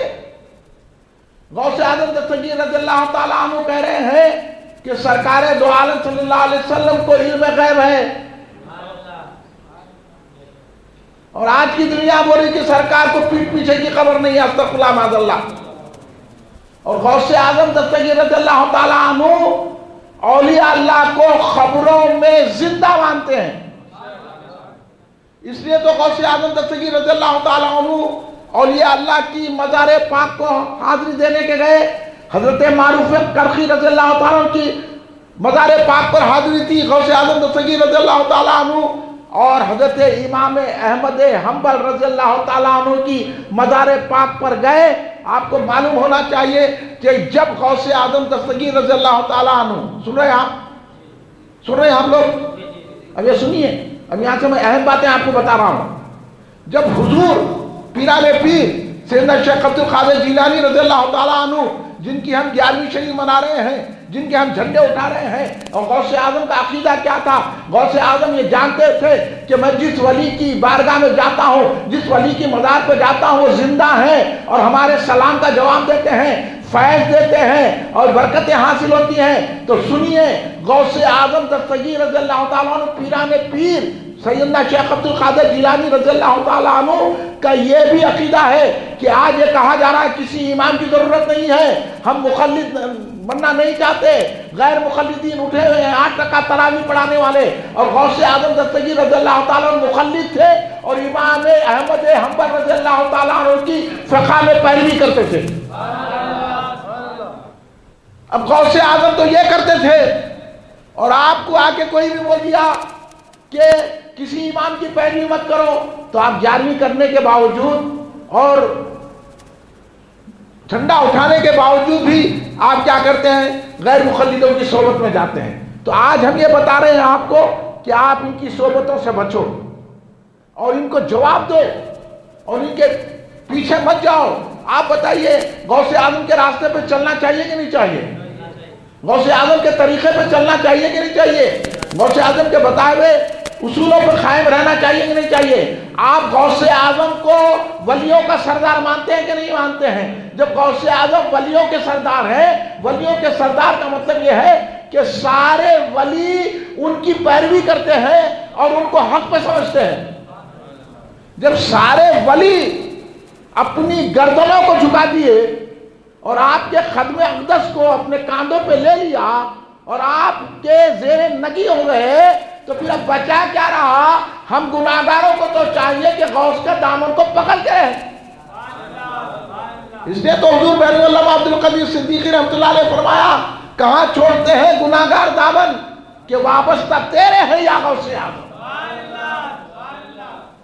غوث اعظم دستگیر رضی اللہ تعالیٰ عنہ کہہ رہے ہیں کہ سرکار دو عالم صلی اللہ علیہ وسلم کو علم غیب ہے، اور آج کی دنیا بولی کہ سرکار کو پیٹ پیچھے کی خبر نہیں ہے، استغفر اللہ معاذ اللہ۔ اور غوث اعظم دستگیر رضی اللہ تعالیٰ عنہ اولیاء اللہ کو خبروں میں زندہ مانتے ہیں، اس لیے تو غوث اعظم دستگیر رضی اللہ تعالیٰ عنہ اولیاء اللہ کی مزار پاک کو حاضری دینے کے گئے۔ حضرت معروف کرخی رضی اللہ تعالیٰ عنہ کی مزار پاک پر حاضری تھی غوث اعظم دستگیر رضی اللہ تعالیٰ عنہ، اور حضرت امام احمد حنبل رضی اللہ تعالیٰ عنہ کی مزار پاک پر گئے۔ آپ کو معلوم ہونا چاہیے کہ جب غوث اعظم دستگیر رضی اللہ تعالیٰ عنہ، سن رہے ہیں آپ؟ سن رہے ہیں آپ لوگ؟ اب یہ سنیے، اب یہاں سے میں اہم باتیں آپ کو بتا رہا ہوں۔ جب حضور پیران پیر سیدنا شیخ عبد القادر جیلانی رضی اللہ تعالیٰ عنہ، جن کی ہم 11ویں شریف منا رہے ہیں، جن کے ہم جھنڈے اٹھا رہے ہیں، اور غوث اعظم کا عقیدہ کیا تھا؟ غوث اعظم یہ جانتے تھے کہ میں جس ولی کی بارگاہ میں جاتا ہوں، جس ولی کی مزار پہ جاتا ہوں، وہ زندہ ہیں اور ہمارے سلام کا جواب دیتے ہیں، فیض دیتے ہیں اور برکتیں حاصل ہوتی ہیں۔ تو سنیے، غوث اعظم دستگیر رضی اللہ تعالیٰ عنہ پیران پیر سیدنا شیخ عبد القادر جیلانی رضی اللہ تعالیٰ عنہ کا یہ بھی عقیدہ ہے کہ آج یہ کہا جا رہا ہے کسی امام کی ضرورت نہیں ہے، ہم مخلد بننا نہیں چاہتے، غیر مخلدین اٹھے ہوئے ہیں 8 رکعت تراویح پڑھانے والے، اور غوث اعظم دستگیر رضی اللہ تعالیٰ عنہ مخلد تھے اور امام احمد حنبل رضی اللہ تعالیٰ عنہ کی فقہ میں پیروی کرتے تھے۔ اب غوث اعظم تو یہ کرتے تھے، اور آپ کو آ کے کوئی بھی بول دیا کہ کسی امام کی پیروی مت کرو، تو آپ 11ویں کرنے کے باوجود اور ٹھنڈا اٹھانے کے باوجود بھی آپ کیا کرتے ہیں؟ غیر مقلدوں کی صحبت میں جاتے ہیں۔ تو آج ہم یہ بتا رہے ہیں آپ کو کہ آپ ان کی صحبتوں سے بچو اور ان کو جواب دو اور ان کے پیچھے مت جاؤ۔ آپ بتائیے غوث اعظم کے راستے پہ چلنا چاہیے کہ نہیں چاہیے؟ غوث اعظم کے طریقے پہ چلنا چاہیے کہ نہیں چاہیے؟ غوث اعظم کے بتائے ہوئے اصولوں پر قائم رہنا چاہیے کہ نہیں چاہیے؟ آپ غوث اعظم کو ولیوں کا سردار مانتے ہیں کہ نہیں مانتے ہیں؟ جب غوث اعظم ولیوں کے سردار ہیں، ولیوں کے سردار کا مطلب یہ ہے کہ سارے ولی ان کی پیروی کرتے ہیں اور ان کو حق پہ سمجھتے ہیں۔ جب سارے ولی اپنی گردنوں کو جھکا دیے اور آپ کے خدم اقدس کو اپنے کاندھوں پہ لے لیا اور آپ کے زیر نگی ہو گئے، تو پھر اب بچا کیا رہا؟ ہم گناہگاروں کو تو چاہیے کہ غوث کا دامن کو پکڑ کے رہے۔ اس لیے تو حضور بحری اللہ عبد القدیر صدیقی رحمۃ اللہ علیہ فرمایا، کہاں چھوڑتے ہیں گناہگار دامن کہ وابستہ تیرے ہیں یا غوث اعظم۔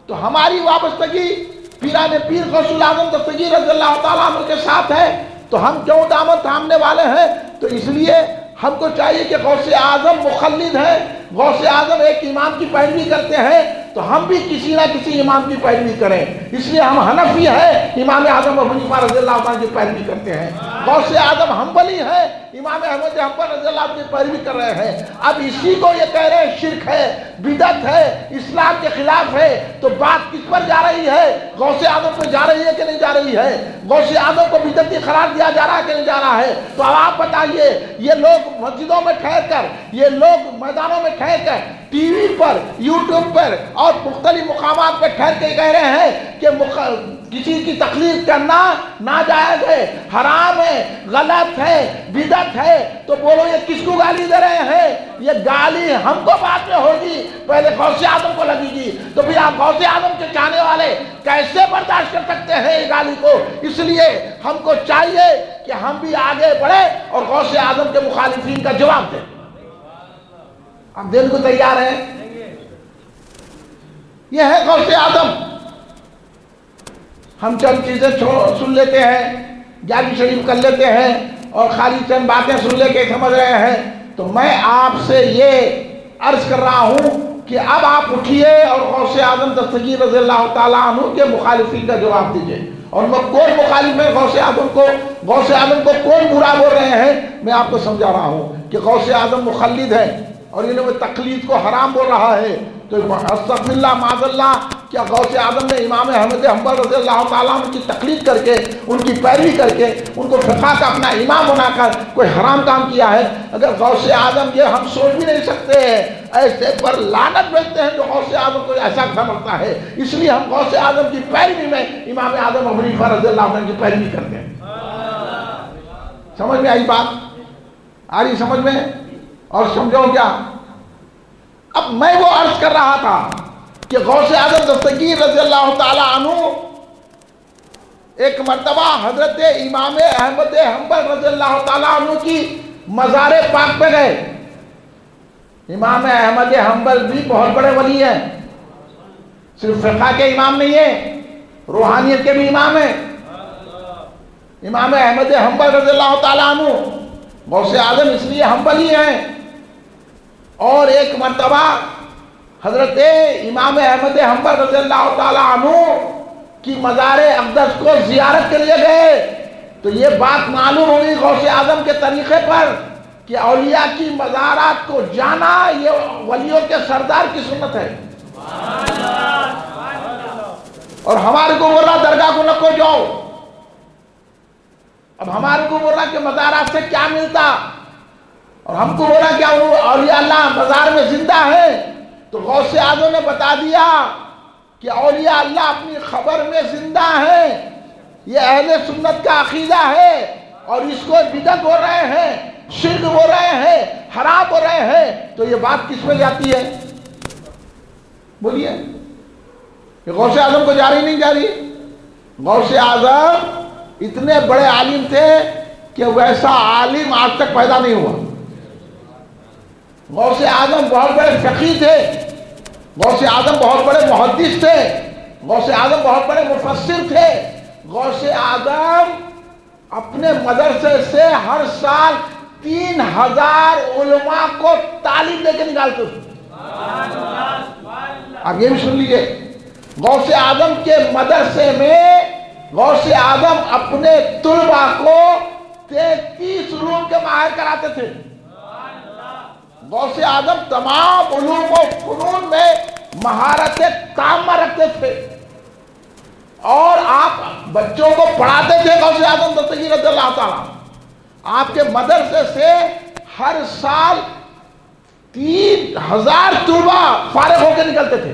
تو ہماری وابستگی پیران پیر غوث الاعظم دستگیر رضی اللہ تعالیٰ عنہ کے ساتھ ہے، تو ہم کیوں دامن تھامنے والے ہیں؟ تو اس لیے ہم کو چاہیے کہ غوث اعظم مخلد ہیں، غوث اعظم ایک امام کی پیروی کرتے ہیں، تو ہم بھی کسی نہ کسی امام کی پیروی کریں۔ اس لیے ہم حنفی ہیں، امام اعظم ابو حنیفہ رضی اللہ عنہ کی پیروی کرتے ہیں۔ غوث اعظم حنبلی ہیں، امام احمد حنبل رضی اللہ عنہ کی پیروی کر رہے ہیں۔ اب اسی کو یہ کہہ رہے ہیں شرک ہے، بدعت ہے، اسلام کے خلاف ہے، تو بات کس پر جا رہی ہے؟ غوث اعظم پہ جا رہی ہے کہ نہیں جا رہی ہے؟ غوث اعظم کو بدعتی قرار دیا جا رہا ہے کہ نہیں جا رہا ہے؟ تو اب آپ بتائیے، یہ لوگ مسجدوں میں ٹھہر کر، یہ لوگ میدانوں میں ٹھہر کر، ٹی وی پر، یوٹیوب پر اور مختلف مقامات پر ٹھہر کے کہہ رہے ہیں کہ کسی کی تقلید کرنا ناجائز ہے، حرام ہے، غلط ہے، بدعت ہے، تو بولو یہ کس کو گالی دے رہے ہیں؟ یہ گالی ہم کو بعد میں ہوگی، پہلے غوث اعظم کو لگے گی۔ تو پھر آپ غوث اعظم کے چاہنے والے کیسے برداشت کر سکتے ہیں یہ گالی کو؟ اس لیے ہم کو چاہیے کہ ہم بھی آگے بڑھے اور غوث اعظم کے مخالفین کا جواب دیں۔ آپ دل کو تیار ہیں؟ یہ ہے غوث اعظم۔ ہم چند چیزیں سن لیتے ہیں، جاری شریف کر لیتے ہیں اور خالی چند باتیں سن لے کے سمجھ رہے ہیں۔ تو میں آپ سے یہ عرض کر رہا ہوں کہ اب آپ اٹھیے اور غوث اعظم دستگیر رضی اللہ تعالیٰ عنہ کے مخالفین کا جواب دیجئے۔ اور میں کون مخالف ہے غوث اعظم کو کون برا بول رہے ہیں، میں آپ کو سمجھا رہا ہوں کہ غوث اعظم مخلد ہے اور انہوں نے تقلید کو حرام بول رہا ہے۔ تو استغفر اللہ معاذ اللہ، کیا غوث اعظم نے امام احمد حنبل رضی اللہ تعالیٰ عنہ کی تقلید کر کے، ان کی پیروی کر کے، ان کو فقہ کا اپنا امام بنا کر کوئی حرام کام کیا ہے؟ اگر غوث اعظم یہ ہم سوچ بھی نہیں سکتے ہیں، ایسے پر لعنت بھیجتے ہیں جو غوث اعظم کو ایسا سمجھتا ہے۔ اس لیے ہم غوث اعظم کی پیروی میں امام اعظم ابو حنیفہ رضی اللہ عنہ کی پیروی کرتے ہیں۔ سمجھ میں آئی بات؟ آ رہی سمجھ میں؟ اور سمجھو کیا؟ اب میں وہ عرض کر رہا تھا کہ غوث اعظم دستگیر رضی اللہ تعالیٰ عنہ ایک مرتبہ حضرت امام احمد حنبل رضی اللہ تعالیٰ عنہ کی مزار پاک پہ گئے۔ امام احمد حنبل بھی بہت بڑے ولی ہیں، صرف فقہ کے امام نہیں ہیں، روحانیت کے بھی امام ہیں۔ امام احمد حنبل رضی اللہ تعالیٰ عنہ غوث اعظم اس لیے حنبلی ہیں۔ اور ایک مرتبہ حضرت امام احمد حنبل رضی اللہ تعالیٰ عنہ کی مزار اقدس کو زیارت کے لیے گئے، تو یہ بات معلوم ہوئی غوث اعظم کے طریقے پر کہ اولیاء کی مزارات کو جانا یہ ولیوں کے سردار کی سنت ہے۔ اور ہمارے کو بول رہا درگاہ کو نہ کو جاؤ۔ اب ہمارے کو بول رہا کہ مزارات سے کیا ملتا، اور ہم کو بولا کیا اولیاء اللہ مزار میں زندہ ہے؟ تو غوث اعظم نے بتا دیا کہ اولیاء اللہ اپنی خبر میں زندہ ہیں، یہ اہل سنت کا عقیدہ ہے، اور اس کو بدعت بول رہے ہیں، شرک بول رہے ہیں، حرام بول رہے ہیں۔ تو یہ بات کس میں جاتی ہے؟ بولیے، کہ غوث اعظم کو جاری نہیں جاری؟ غوث اعظم اتنے بڑے عالم تھے کہ ویسا عالم آج تک پیدا نہیں ہوا۔ غوث اعظم بہت بڑے فقیہ تھے، غوث اعظم بہت بڑے محدث تھے، غوث اعظم بہت بڑے مفسر تھے، غوث اعظم اپنے مدرسے سے ہر سال 3000 علماء کو تعلیم دے کے نکالتے تھے. آپ یہ بھی سن لیجئے، غوث اعظم کے مدرسے میں غوث اعظم اپنے طلباء کو 33 علوم کے ماہر کراتے تھے. غوث اعظم تمام علوم و فنون میں مہارت تامہ رکھتے تھے، اور آپ بچوں کو پڑھاتے تھے. غوث اعظم دستگیر رضی اللہ تعالیٰ آپ کے مدرسے سے ہر سال 3000 طلباء فارغ ہو کے نکلتے تھے.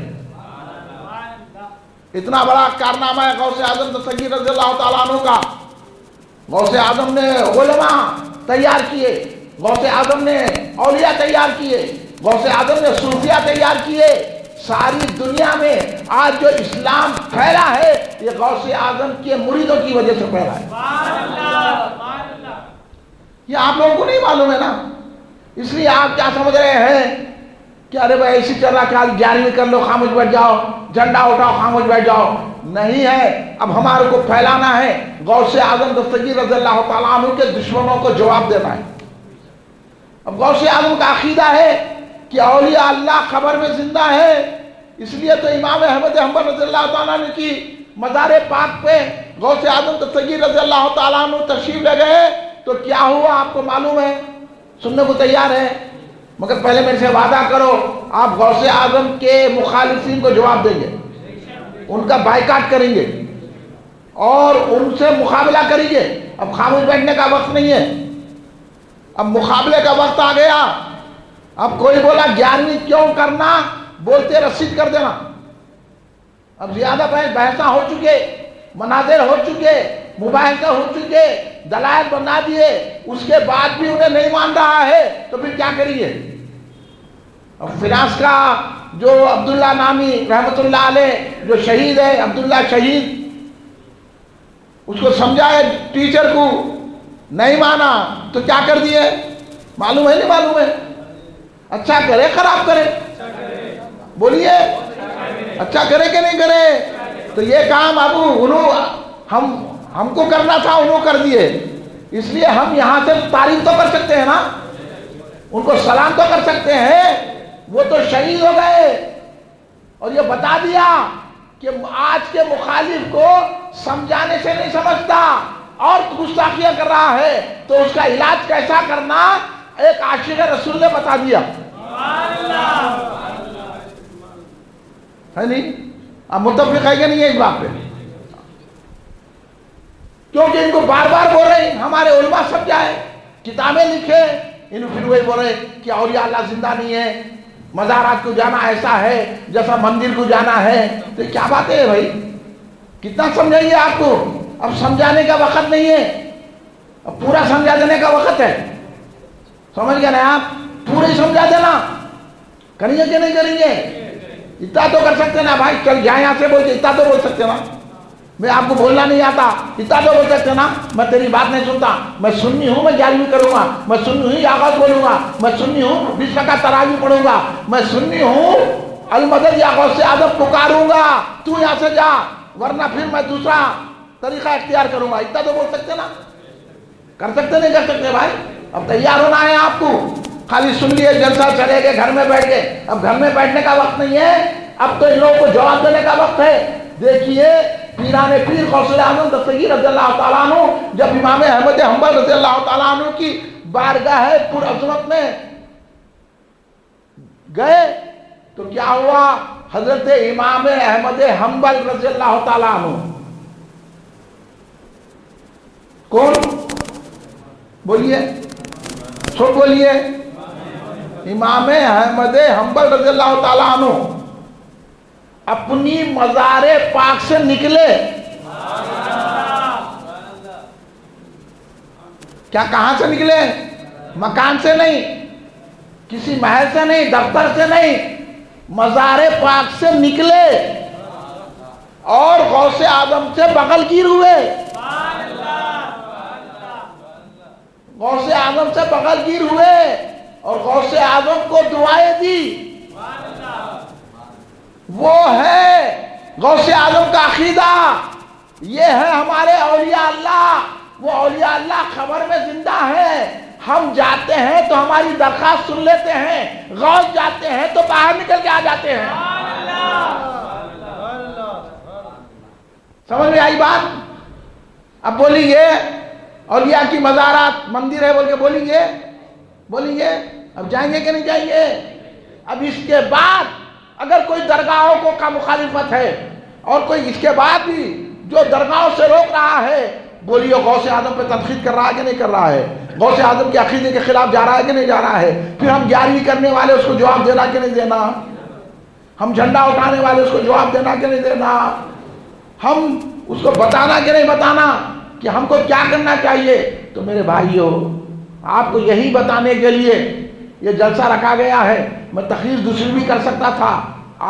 اتنا بڑا کارنامہ ہے غوث اعظم دستگیر رضی اللہ تعالیٰ عنہ کا. غوث اعظم نے علماء تیار کیے، غوث اعظم نے اولیاء تیار کیے، غوث اعظم نے صوفیاء تیار کیے. ساری دنیا میں آج جو اسلام پھیلا ہے یہ غوث اعظم کے مریدوں کی وجہ سے پھیلا ہے. یہ آپ لوگوں کو نہیں معلوم ہے نا، اس لیے آپ کیا سمجھ رہے ہیں کہ ارے بھائی ایسی چل رہا کہ آج 11ویں کر لو خاموش بیٹھ جاؤ، جھنڈا اٹھاؤ خاموش بیٹھ جاؤ. نہیں ہے، اب ہمارے کو پھیلانا ہے. غوث اعظم دستگیر رضی اللہ تعالیٰ عنہ کے دشمنوں کو جواب دینا ہے. اب غوث اعظم کا عقیدہ ہے کہ اولیاء اللہ قبر میں زندہ ہے. اس لیے تو امام احمد حنبل رضی اللہ تعالیٰ عنہ کی مزار پاک پہ غوث اعظم دستگیر رضی اللہ تعالیٰ عنہ تشریف لے گئے تو کیا ہوا آپ کو معلوم ہے؟ سننے کو تیار ہے؟ مگر پہلے میرے سے وعدہ کرو آپ غوث اعظم کے مخالفین کو جواب دیں گے، ان کا بائیکاٹ کریں گے اور ان سے مقابلہ کریں گے. اب خاموش بیٹھنے کا وقت نہیں ہے، اب مقابلے کا وقت آ گیا. اب کوئی بولا 11ویں کیوں کرنا، بولتے رسید کر دینا. اب زیادہ بحثاں ہو چکے، مناظر ہو چکے، مباحثے ہو چکے، دلائل بنا دیے، اس کے بعد بھی انہیں نہیں مان رہا ہے تو پھر کیا کریے؟ اب فراس کا جو عبداللہ نامی رحمت اللہ علیہ جو شہید ہے، عبداللہ شہید، اس کو سمجھائے ٹیچر کو، نہیں مانا تو کیا کر دیے؟ معلوم ہے نہیں معلوم ہے؟ اچھا کرے خراب کرے؟ بولیے اچھا کرے کہ نہیں کرے؟ تو یہ کام ابو ہم کو کرنا تھا، انہوں کر دیے. اس لیے ہم یہاں سے تعریف تو کر سکتے ہیں نا، ان کو سلام تو کر سکتے ہیں. وہ تو شہید ہو گئے اور یہ بتا دیا کہ آج کے مخالف کو سمجھانے سے نہیں سمجھتا اور گستاخیاں کر رہا ہے، تو اس کا علاج کیسا کرنا ایک عاشق رسول نے بتا دیا ہے نہیں؟ اب متفق ہے کہ نہیں ہے اس بات پہ؟ کیونکہ ان کو بار بار بول رہے ہیں ہمارے علماء سب کیا ہے، کتابیں لکھے، ان پھر وہی بول رہے کہ اولیاء اللہ زندہ نہیں ہے، مزارات کو جانا ایسا ہے جیسا مندر کو جانا ہے. تو کیا بات ہے بھائی؟ کتنا سمجھائیں گے آپ کو؟ اب سمجھانے کا وقت نہیں ہے، اب پورا سمجھا دینے کا وقت ہے. سمجھ گئے نا آپ؟ پورا ہی سمجھا دینا. کریں گے کہ نہیں کریں گے؟ اتنا تو کر سکتے نا بھائی، چل جائیں یہاں سے بول کے اتنا تو بول سکتے نا. میں آپ کو بولنا نہیں آتا، اتنا تو بول سکتے نا میں تیری بات نہیں سنتا، میں سنی ہوں، میں 11ویں کروں گا، میں سنی ہوں آغاز بولوں گا، میں سنی ہوں 20 رکعت تراویح پڑھوں گا، میں سنی ہوں المدد یا غوث اعظم پکاروں گا، تو یہاں سے جا، ورنہ پھر میں دوسرا طریقہ اختیار کروں گا. اتنا تو بول سکتے نا؟ کر سکتے نہیں کر سکتے بھائی؟ اب تیار ہونا ہے آپ کو. خالی سن لیے جلسہ چلے گئے گھر میں بیٹھ گئے. اب گھر میں بیٹھنے کا وقت نہیں ہے، اب تو ان لوگوں کو جواب دینے کا وقت ہے. دیکھیے پیران پیر غوث اعظم دستگیر رضی اللہ تعالیٰ عنہ جب امام احمد حنبل رضی اللہ تعالیٰ عنہ کی بارگاہ پر عظمت میں گئے تو کیا ہوا؟ حضرت امام احمد حنبل رضی اللہ تعالیٰ عنہ کون؟ بولیے سب بولیے. امام احمد حنبل رضی اللہ تعالیٰ عنہ اپنی مزار پاک سے نکلے. کیا کہاں سے نکلے؟ مکان سے نہیں، کسی محل سے نہیں، دفتر سے نہیں، مزار پاک سے نکلے اور غوث اعظم سے بغل گیر ہوئے. غوث اعظم سے بغل گیر ہوئے اور غوث اعظم کو دعائیں دی. وہ ہے غوث اعظم کا عقیدہ، یہ ہے ہمارے اولیاء اللہ. وہ اولیاء اللہ خبر میں زندہ ہے. ہم جاتے ہیں تو ہماری درخواست سن لیتے ہیں, غوث جاتے ہیں تو باہر نکل کے آ جاتے ہیں. سمجھ میں آئی بات؟ اب بولیں گے اولیاء کی مزارات مندر ہے بول کے بولیں گے اب جائیں گے کہ نہیں جائیں گے؟ اب اس کے بعد اگر کوئی درگاہوں کو کا مخالفت ہے اور کوئی اس کے بعد بھی جو درگاہوں سے روک رہا ہے, بولیے غوث اعظم پہ تنقید کر رہا ہے کہ نہیں کر رہا ہے؟ غوث اعظم کے عقیدے کے خلاف جا رہا ہے کہ نہیں جا رہا ہے؟ پھر ہم 11ویں کرنے والے اس کو جواب دینا کہ نہیں دینا؟ ہم جھنڈا اٹھانے والے اس کو جواب دینا کہ نہیں دینا؟ ہم اس کو بتانا کہ نہیں بتانا کہ ہم کو کیا کرنا چاہیے؟ تو میرے بھائیوں, آپ کو یہی بتانے کے لیے یہ جلسہ رکھا گیا ہے. میں تخریر دوسری بھی کر سکتا تھا,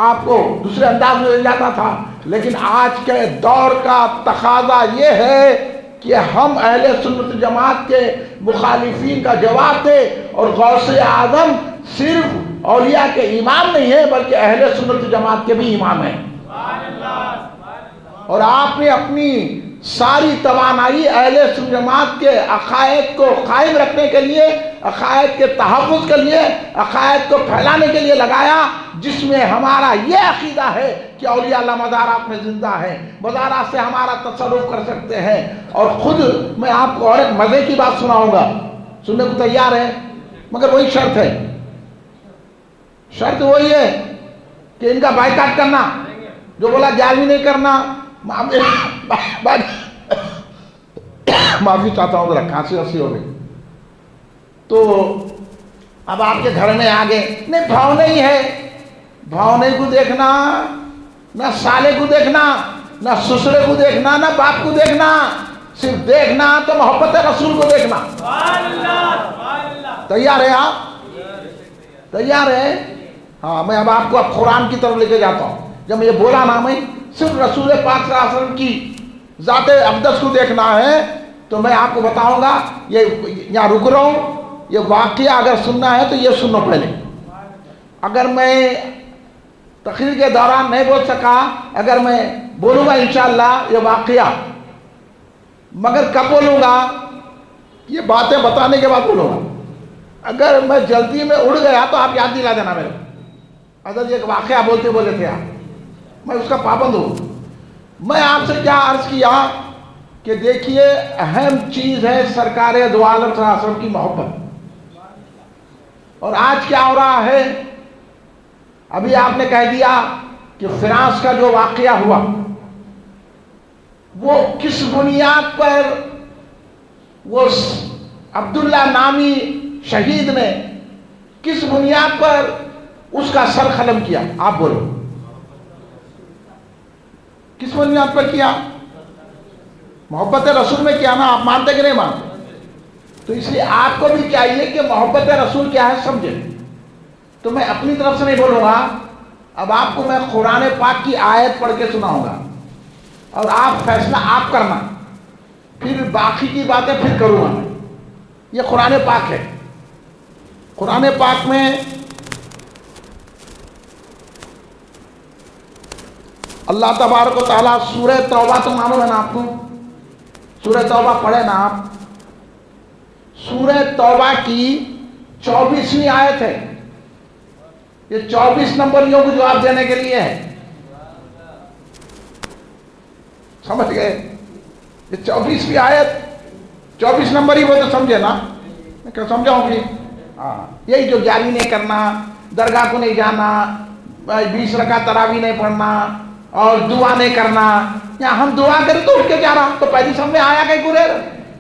آپ کو دوسرے انداز میں لے جاتا تھا, لیکن آج کے دور کا تقاضا یہ ہے کہ ہم اہل سنت جماعت کے مخالفین کا جواب دیں. اور غوث اعظم صرف اولیاء کے امام نہیں ہے بلکہ اہل سنت جماعت کے بھی امام ہیں. اور آپ نے اپنی ساری توانائی اہل سنت جماعت کے عقائد کو قائم رکھنے کے لیے, عقائد کے تحفظ کے لیے, عقائد کو پھیلانے کے لیے لگایا, جس میں ہمارا یہ عقیدہ ہے کہ اولیاء اللہ مزارات میں زندہ ہیں, مزارات سے ہمارا تصرف کر سکتے ہیں. اور خود میں آپ کو اور ایک مزے کی بات سناؤں گا, سننے کو تیار ہے؟ مگر وہی شرط ہے, شرط وہی ہے کہ ان کا بائیکاٹ کرنا. جو بولا 11ویں نہیں کرنا, معافی چاہتا ہوں, ذرا کھانسی ہو گئی. تو اب آپ کے گھر میں آگے نہیں بھاؤنے ہی ہے, بھاؤنے کو دیکھنا, نہ سالے کو دیکھنا, نہ سسرے کو دیکھنا, نہ باپ کو دیکھنا, صرف دیکھنا تو محبت رسول کو دیکھنا. تیار ہے آپ؟ تیار ہے؟ ہاں, میں اب آپ کو اب قرآن کی طرف لے کے جاتا ہوں. جب میں یہ بولا نا میں صرف رسول پاک صلی اللہ علیہ وسلم کی ذات اقدس کو دیکھنا ہے, تو میں آپ کو بتاؤں گا. یہ یہاں رک رہا ہوں, یہ واقعہ اگر سننا ہے تو یہ سنو پہلے. اگر میں تقریر کے دوران نہیں بول سکا, اگر میں بولوں گا انشاءاللہ یہ واقعہ, مگر کب بولوں گا؟ یہ باتیں بتانے کے بعد بولوں گا. اگر میں جلدی میں اڑ گیا تو آپ یاد دلا دینا میرے. اگر یہ واقعہ بولتے تھے آپ, میں اس کا پابند ہوں. میں آپ سے کیا عرض کیا کہ دیکھیے اہم چیز ہے سرکار دو عالم صلی اللہ علیہ وسلم کی محبت. اور آج کیا ہو رہا ہے؟ ابھی آپ نے کہہ دیا کہ فرانس کا جو واقعہ ہوا وہ کس بنیاد پر وہ عبداللہ نامی شہید نے کس بنیاد پر اس کا سر قلم کیا؟ آپ بولو, کس بنیاد پر کیا؟ محبت رسول میں کیا نا. آپ مانتے کہ نہیں مانتے؟ تو اس لیے آپ کو بھی چاہیے کہ محبت رسول کیا ہے سمجھیں. تو میں اپنی طرف سے نہیں بولوں گا, اب آپ کو میں قرآن پاک کی آیت پڑھ کے سناؤں گا اور آپ فیصلہ آپ کرنا, پھر باقی کی باتیں پھر کروں گا. یہ قرآن پاک ہے. قرآن پاک میں اللہ تبارک و تعالیٰ سورہ توبہ تو معلوم ہے نا آپ کو, سورہ توبہ پڑھے نا آپ. سورہ توبہ کی 24ویں آیت ہے. یہ 24 نمبریوں کو جواب دینے کے لیے ہے. سمجھ گئے؟ یہ 24ویں آیت 24 نمبر ہی وہ تو سمجھے نا, میں کیا سمجھاؤں گی؟ ہاں, یہی جو 11ویں نہیں کرنا, درگاہ کو نہیں جانا, 20 رکعت تراویح نہیں پڑھنا اور دعا نہیں کرنا. یہاں ہم دعا کریں تو اٹھ کے جا رہا, تو پہلی سب میں آیا کہیں گو رے,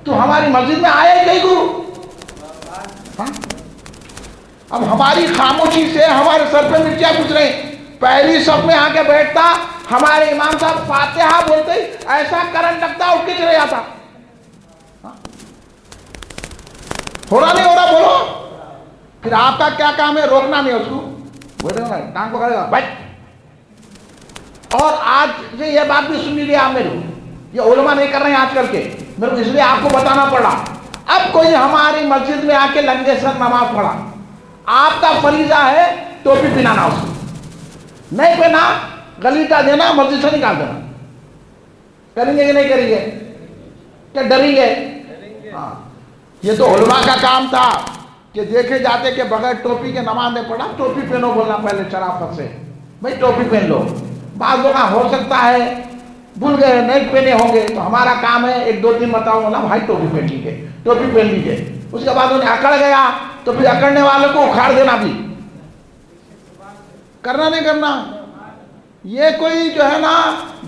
تو ہماری مسجد میں آیا ہی کہیں گو. اب ہماری خاموشی سے ہمارے سر پہ مرچیاں پوچھ رہے ہیں. پہلی سب میں آ کے بیٹھتا, ہمارے امام صاحب فاتحہ بولتے ایسا کرنٹ لگتا اٹھ کے چلے جاتا. ہو رہا نہیں ہو رہا بولو. پھر آپ کا کیا کام ہے؟ روکنا نہیں اس کو, بولے گا ٹانگ پکڑے گا بھائی. اور آج یہ بات بھی سن لیجیے آپ میرے کو, یہ علماء نہیں کر رہے ہیں آج کل کے, میرے کو اس لیے آپ کو بتانا پڑا. اب کوئی ہماری مسجد میں آ کے لنگے سر نماز پڑھا, آپ کا فریضہ ہے ٹوپی پہنانا, اس کو نہیں پہنا گلیٹا دینا, مسجد سے نکال دینا. کریں گے کہ نہیں کریں گے؟ کیا ڈریں گے؟ ہاں یہ تو علماء کا کام تھا کہ دیکھے جاتے کہ بغیر ٹوپی کے نماز نہیں پڑھا، ٹوپی پہنو بولنا پہلے شرافت سے، بھائی ٹوپی پہن لو۔ بعض لوگ ہو سکتا ہے بھول گئے نہیں پہنے ہوں گے، تو ہمارا کام ہے ایک دو دن بتاؤ نا بھائی ٹوپی پہن لیجیے، ٹوپی پہن لیجیے۔ اس کے بعد انہیں اکڑ گیا تو پھر اکڑنے والوں کو اکھاڑ دینا بھی کرنا نہیں کرنا۔ یہ کوئی جو ہے نا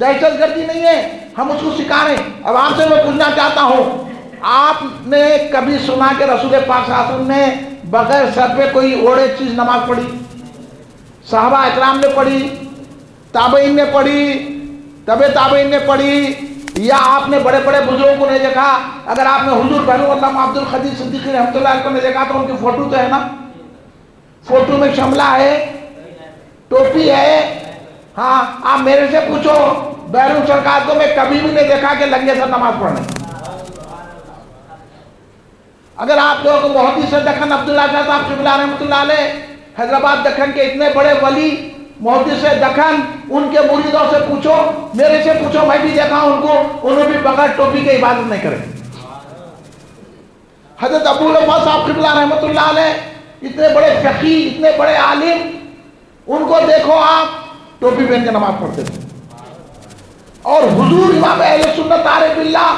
دہشت گردی نہیں ہے، ہم اس کو سکھا رہے ہیں۔ اب آپ سے میں پوچھنا چاہتا ہوں، آپ نے کبھی سنا کہ رسول پاک صلی اللہ علیہ وسلم نے بغیر سر پہ کوئی اوڑے چیز نماز پڑھی؟ صحابہ اکرام نے پڑھی، تابعین نے پڑھی، تبع تابعین نے پڑھی، یا آپ نے بڑے بڑے بزرگوں کو نہیں دیکھا؟ اگر آپ نے حضور بہنو علامہ عبد القدیر صدیقی رحمۃ اللہ علیہ کو نہیں دیکھا تو ان کی فوٹو تو ہے نا، فوٹو میں شملہ ہے، ٹوپی ہے۔ ہاں آپ میرے سے پوچھو، بیرون سرکار کو میں کبھی بھی نہیں دیکھا کہ لنگے سر نماز پڑھنے۔ اگر آپ لوگوں کو محدث دکن عبداللہ شاہ صاحب قبلہ رحمۃ اللہ علیہ حیدرآباد دکن کے اتنے بڑے ولی محدث دکن، ان کے مریدوں سے پوچھو، میرے سے پوچھو، میں بھی دیکھا ان کو، انہوں بھی بغیر ٹوپی کے عبادت نہیں کرے۔ حضرت ابو الوفا صاحب قبلہ رحمۃ اللہ علیہ اتنے بڑے فقی، اتنے بڑے عالم، ان کو دیکھو آپ ٹوپی پہن کے نماز پڑھتے تھے۔ اور حضور امام اہل سنت عارف باللہ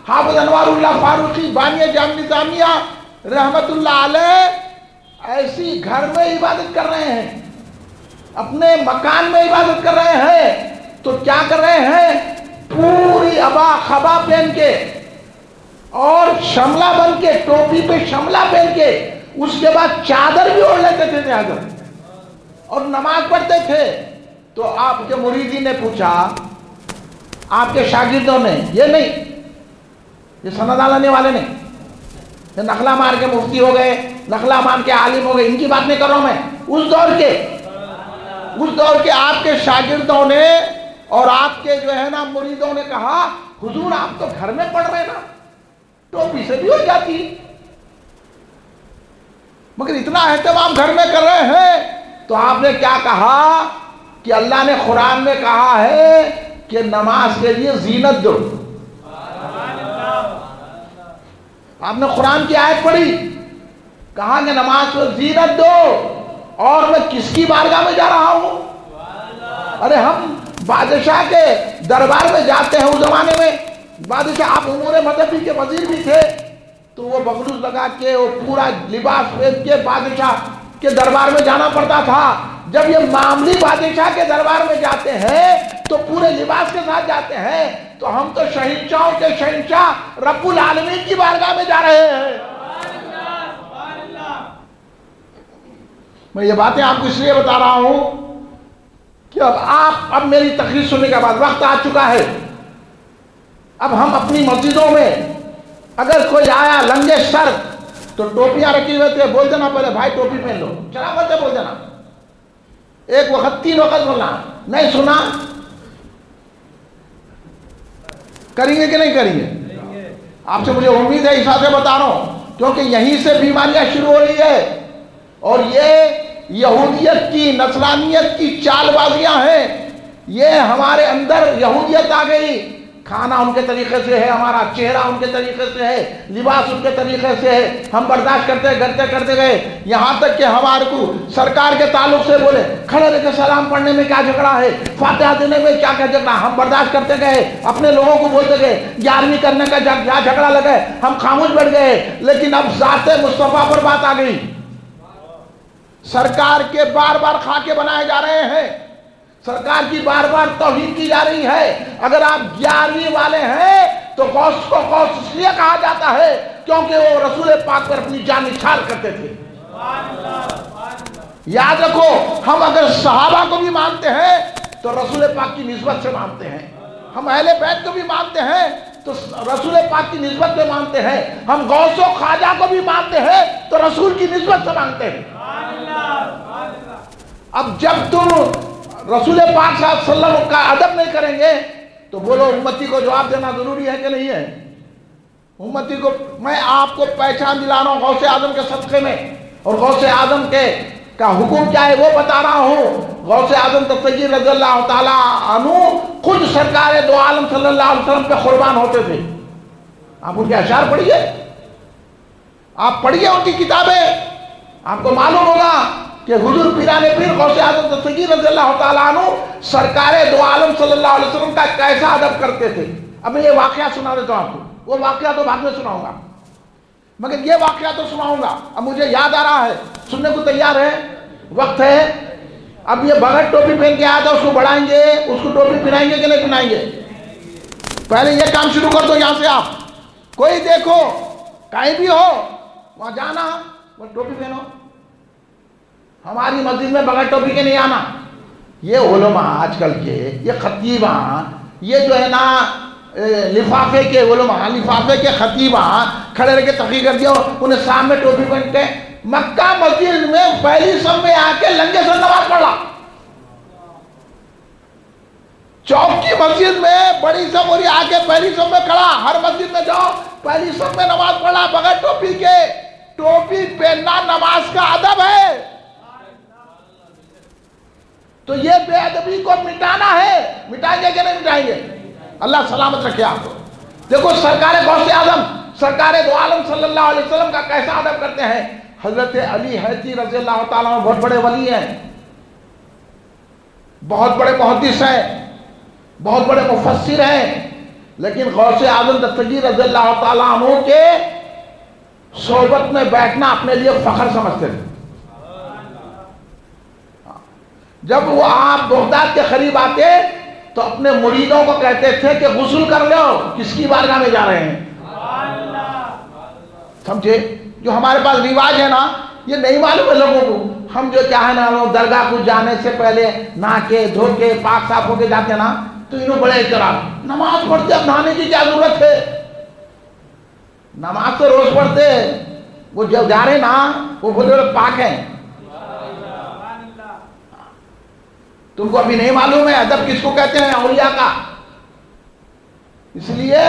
حافظ انوار اللہ فاروقی بانی جامع نظامیہ رحمت اللہ علیہ ایسی گھر میں عبادت کر رہے ہیں، اپنے مکان میں عبادت کر رہے ہیں، تو کیا کر رہے ہیں؟ پوری ابا خبا پہن کے اور شملہ بن کے، ٹوپی پہ شملہ پہن کے، اس کے بعد چادر بھی اوڑھ لیتے تھے حضرت اور نماز پڑھتے تھے۔ تو آپ کے مریدین نے پوچھا، آپ کے شاگردوں نے، یہ نہیں، یہ سند لانے والے نہیں، یہ نخلا مار کے مفتی ہو گئے، نخلا مار کے عالم ہو گئے، ان کی بات نہیں کر رہا ہوں میں، اس دور کے آپ کے شاگردوں نے اور آپ کے جو ہے نا مریدوں نے کہا، حضور آپ تو گھر میں پڑھ رہے نا، ٹوپی سے بھی ہو جاتی، مگر اتنا اہتمام گھر میں کر رہے ہیں۔ تو آپ نے کیا کہا کہ اللہ نے قرآن میں کہا ہے کہ نماز کے لیے زینت دو۔ آپ نے قرآن کی آیت پڑھی، کہا کہ نماز کو زینت دو، اور میں کس کی بارگاہ میں جا رہا ہوں؟ ارے ہم بادشاہ کے دربار میں جاتے ہیں، اس زمانے میں بادشاہ، آپ امور مذہبی کے وزیر بھی تھے، تو وہ بغلوز لگا کے، وہ پورا لباس پہن کے بادشاہ کے دربار میں جانا پڑتا تھا۔ جب یہ معاملی بادشاہ کے دربار میں جاتے ہیں تو پورے لباس کے ساتھ جاتے ہیں، تو ہم تو شہنشاہوں کے شہنشاہ رب العالمین کی بارگاہ میں جا رہے ہیں۔ میں یہ باتیں آپ کو اس لیے بتا رہا ہوں کہ اب میری تقریر سننے کے بعد وقت آ چکا ہے، اب ہم اپنی مسجدوں میں اگر کوئی آیا لنگے سر، تو ٹوپیاں رکھی ہوئے تھے، بول دینا پہلے بھائی ٹوپی پہن لو، چلا بولتے بول دینا، ایک وقت 3 وقت بولنا، نہیں سنا کریں گے کہ نہیں کریں گے؟ آپ سے مجھے امید ہے، اس سے بتا رہا ہوں، کیونکہ یہیں سے بیماریاں شروع ہو رہی ہے، اور یہ یہودیت کی، نصرانیت کی چال بازیاں ہیں۔ یہ ہمارے اندر یہودیت آ گئی، کھانا ان کے طریقے سے ہے، ہمارا چہرہ ان کے طریقے سے ہے، لباس ان کے طریقے سے ہے، ہم برداشت کرتے گئے، یہاں تک کہ ہمارے کو سرکار کے تعلق سے بولے کھڑے رہ کے سلام پڑھنے میں کیا جھگڑا ہے، فاتحہ دینے میں کیا جھگڑا، ہم برداشت کرتے گئے، اپنے لوگوں کو بولتے گئے، 11ویں کرنے کا کیا جھگڑا لگے، ہم خاموش بیٹھ گئے۔ لیکن اب ذات مصطفیٰ پر بات آ گئی، سرکار کے بار بار خاکے بنائے جا رہے ہیں، سرکار کی بار بار توہین کی جا رہی ہے۔ اگر آپ 11ویں والے ہیں تو غوث کو غوث اس لیے کہا جاتا ہے کیونکہ وہ رسول پاک پر اپنی جان نثار کرتے تھے۔ یاد رکھو، ہم اگر صحابہ کو بھی مانتے ہیں تو رسول پاک کی نسبت سے مانتے ہیں، ہم اہل بیت کو بھی مانتے ہیں تو رسول پاک کی نسبت سے مانتے ہیں، ہم غوث و خواجہ کو بھی مانتے ہیں تو رسول کی نسبت سے مانتے ہیں۔ اب جب تم رسول پاک صلی اللہ علیہ وسلم کا ادب نہیں کریں گے تو بولو امتی کو جواب دینا ضروری ہے کہ نہیں ہے؟ امتی کو میں آپ کو پہچان دلا رہا ہوں غوث اعظم کے صدقے میں، اور غوث اعظم کا حکم کیا ہے وہ بتا رہا ہوں۔ غوث اعظم تسجیل رضی اللہ تعالی عنہ خود سرکار دو عالم صلی اللہ علیہ وسلم پہ قربان ہوتے تھے۔ آپ ان کے اشعار پڑھیے، آپ پڑھیے ان کی کتابیں، آپ کو معلوم ہوگا کہ حضور پیران پیر غوث اعظم دستگیر رضی اللہ تعالیٰ عنہ سرکار دو عالم صلی اللہ علیہ وسلم کا کیسا ادب کرتے تھے۔ اب میں یہ واقعہ سنا دیتا ہوں آپ کو، وہ واقعہ تو بعد میں سناؤں گا، مگر یہ واقعہ تو سناؤں گا۔ اب مجھے یاد آ رہا ہے، سننے کو تیار ہے؟ وقت ہے؟ اب یہ بغیر ٹوپی پہن کے آیا تھا، اس کو بڑھائیں گے، اس کو ٹوپی پہنائیں گے کہ نہیں پہنائیں گے؟ پہلے یہ کام شروع کر دو یہاں سے۔ آپ کوئی دیکھو کہیں بھی ہو وہاں جانا، وہ ٹوپی پہنو۔ ہماری مسجد میں بغیر ٹوپی کے نہیں آنا۔ یہ علماء آج کل کے، یہ خطیباں، یہ جو ہے نا لفافے کے علماء، لفافے کے خطیباں کھڑے رہ کے تقریر کر دیا، انہیں سامنے ٹوپی پہنتے۔ مکہ مسجد میں پہلی صف میں آ کے لنگے سے نماز پڑھا، چوک کی مسجد میں بڑی صف اور آ کے پہلی صف میں کھڑا، ہر مسجد میں جاؤ پہلی صف میں نماز پڑھا بغیر ٹوپی کے۔ ٹوپی پہننا نماز کا ادب ہے، تو یہ بے ادبی کو مٹانا ہے۔ مٹائیں گے کہ نہیں مٹائیں گے؟ اللہ سلامت رکھے آپ کو۔ دیکھو سرکار غوث اعظم سرکار دو عالم صلی اللہ علیہ وسلم کا کیسا ادب کرتے ہیں۔ حضرت علی حیدری رضی اللہ تعالیٰ عنہ بہت بڑے ولی ہیں، بہت بڑے محدث ہیں، بہت بڑے مفسر ہیں، لیکن غوث اعظم دستگیر رضی اللہ تعالیٰ عنہ کے صحبت میں بیٹھنا اپنے لیے فخر سمجھتے تھے۔ جب وہ آپ بغداد کے قریب آتے تو اپنے مریدوں کو کہتے تھے کہ غسل کر لو، کس کی بارگاہ میں جا رہے ہیں؟ سمجھے؟ جو ہمارے پاس رواج ہے نا، یہ نہیں معلوم ہے لوگوں کو۔ ہم جو کیا ہے نا، درگاہ کو جانے سے پہلے نہا کے دھو کے پاک صاف ہو کے جاتے ہیں نا، تو انہوں بڑے احترام، نماز پڑھتے اب نہانے کی کیا ضرورت ہے؟ نماز تو روز پڑھتے، وہ جو جا رہے نا وہ بولے پاک ہیں۔ تم کو ابھی نہیں معلوم ہے ادب کس کو کہتے ہیں؟ اولیاء کا۔ اس لیے